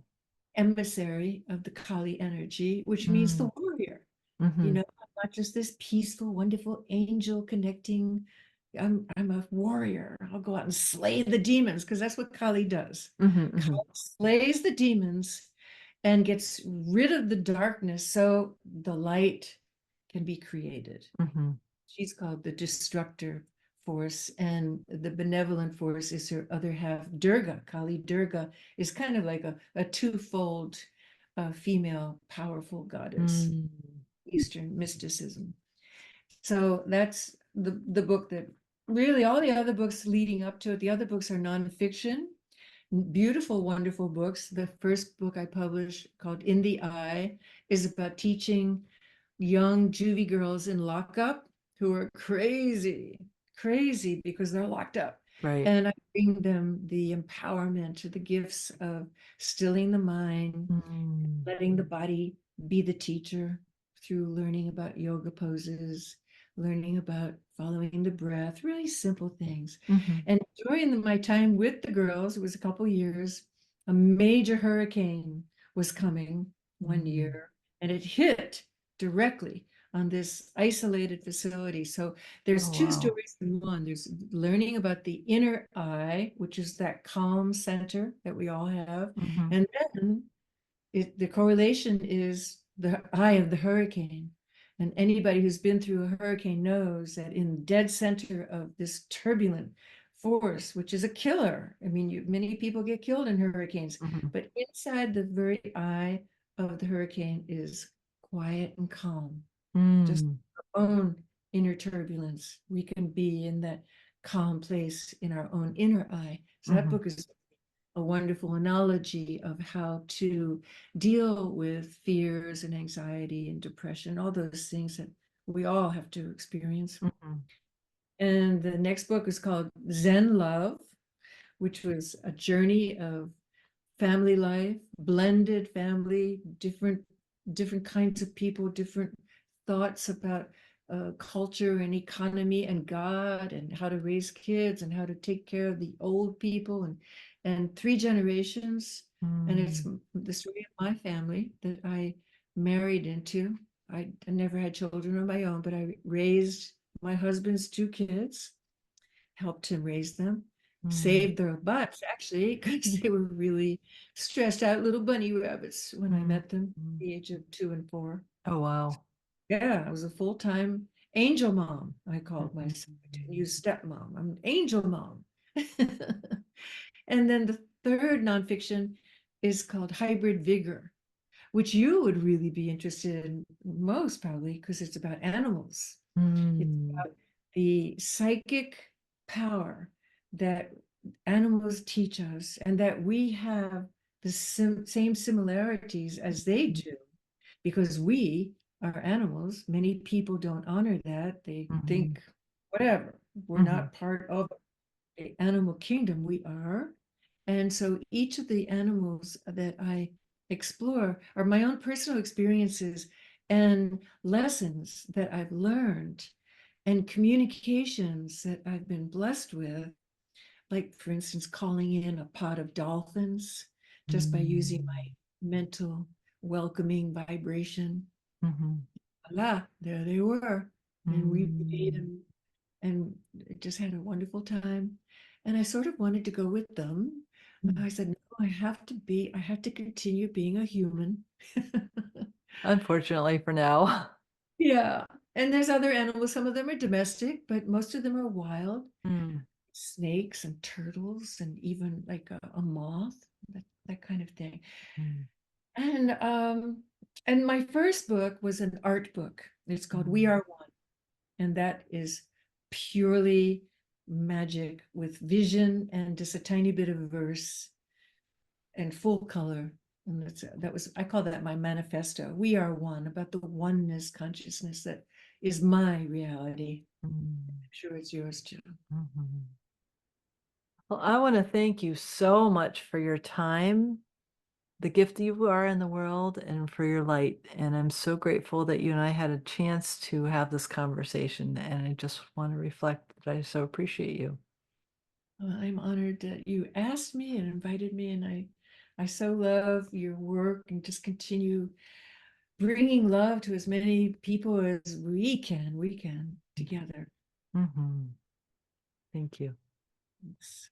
emissary of the Kali energy, which means Mm-hmm. the warrior. Mm-hmm. I'm not just this peaceful, wonderful angel connecting. I'm a warrior. I'll go out and slay the demons because that's what Kali does. Mm-hmm. Kali slays the demons and gets rid of the darkness so the light can be created. Mm-hmm. She's called the destructor force, and the benevolent force is her other half, Durga. Kali Durga is kind of like a twofold female powerful goddess, Mm-hmm. Eastern mysticism. So that's the book that really all the other books leading up to it. The other books are nonfiction, beautiful, wonderful books. The first book I published, called In the Eye, is about teaching young juvie girls in lockup who are crazy, crazy because they're locked up. Right. And I bring them the empowerment, the gifts of stilling the mind, Mm-hmm. letting the body be the teacher through learning about yoga poses, learning about following the breath, really simple things. Mm-hmm. And during my time with the girls, it was a couple years, a major hurricane was coming one year, and it hit directly on this isolated facility. So there's Oh, two wow. stories in one. There's learning about the inner eye, which is that calm center that we all have. Mm-hmm. And then the correlation is the eye of the hurricane. And anybody who's been through a hurricane knows that in the dead center of this turbulent force, which is a killer. I mean, many people get killed in hurricanes, Mm-hmm. but inside the very eye of the hurricane is quiet and calm. Just Mm. our own inner turbulence. We can be in that calm place in our own inner eye. So that Mm-hmm. book is a wonderful analogy of how to deal with fears and anxiety and depression, all those things that we all have to experience. Mm-hmm. And the next book is called Zen Love, which was a journey of family life, blended family, different kinds of people, different thoughts about culture and economy and God and how to raise kids and how to take care of the old people and three generations. And it's Mm. the story of my family that I married into. I never had children of my own, but I raised my husband's two kids, helped him raise them, Mm. saved their butts actually, because they were really stressed out little bunny rabbits when I Mm. met them at Mm. the age of 2 and 4. Oh, wow. Yeah, I was a full-time angel mom, I called myself. I didn't Mm-hmm. use stepmom. I'm an angel mom. And then the third nonfiction is called Hybrid Vigor, which you would really be interested in most probably because it's about animals. It's Mm. about the psychic power that animals teach us and that we have the same similarities as they do because we are animals. Many people don't honor that. They Mm-hmm. think, whatever, we're Mm-hmm. not part of the animal kingdom. We are. And so each of the animals that I explore are my own personal experiences and lessons that I've learned and communications that I've been blessed with, like, for instance, calling in a pod of dolphins just by using Mm. my mental welcoming vibration. Mm-hmm. Voila, there they were. And we made Mm. and just had a wonderful time. And I sort of wanted to go with them. Mm. I said, no, I have to continue being a human. Unfortunately for now. Yeah. And there's other animals. Some of them are domestic, but most of them are wild. Mm. Snakes and turtles and even like a moth, that kind of thing. Mm. And my first book was an art book. It's called We Mm. Are One. And that is purely magic with vision and just a tiny bit of verse and full color. And that was, I call that my manifesto. We are one, about the oneness consciousness that is my reality. Mm. I'm sure it's yours too. Mhm. Well, I want to thank you so much for your time, the gift you are in the world, and for your light. And I'm so grateful that you and I had a chance to have this conversation. And I just want to reflect that I so appreciate you. I'm honored that you asked me and invited me, and I so love your work and just continue bringing love to as many people as we can together. Mhm. Thank you. Thanks.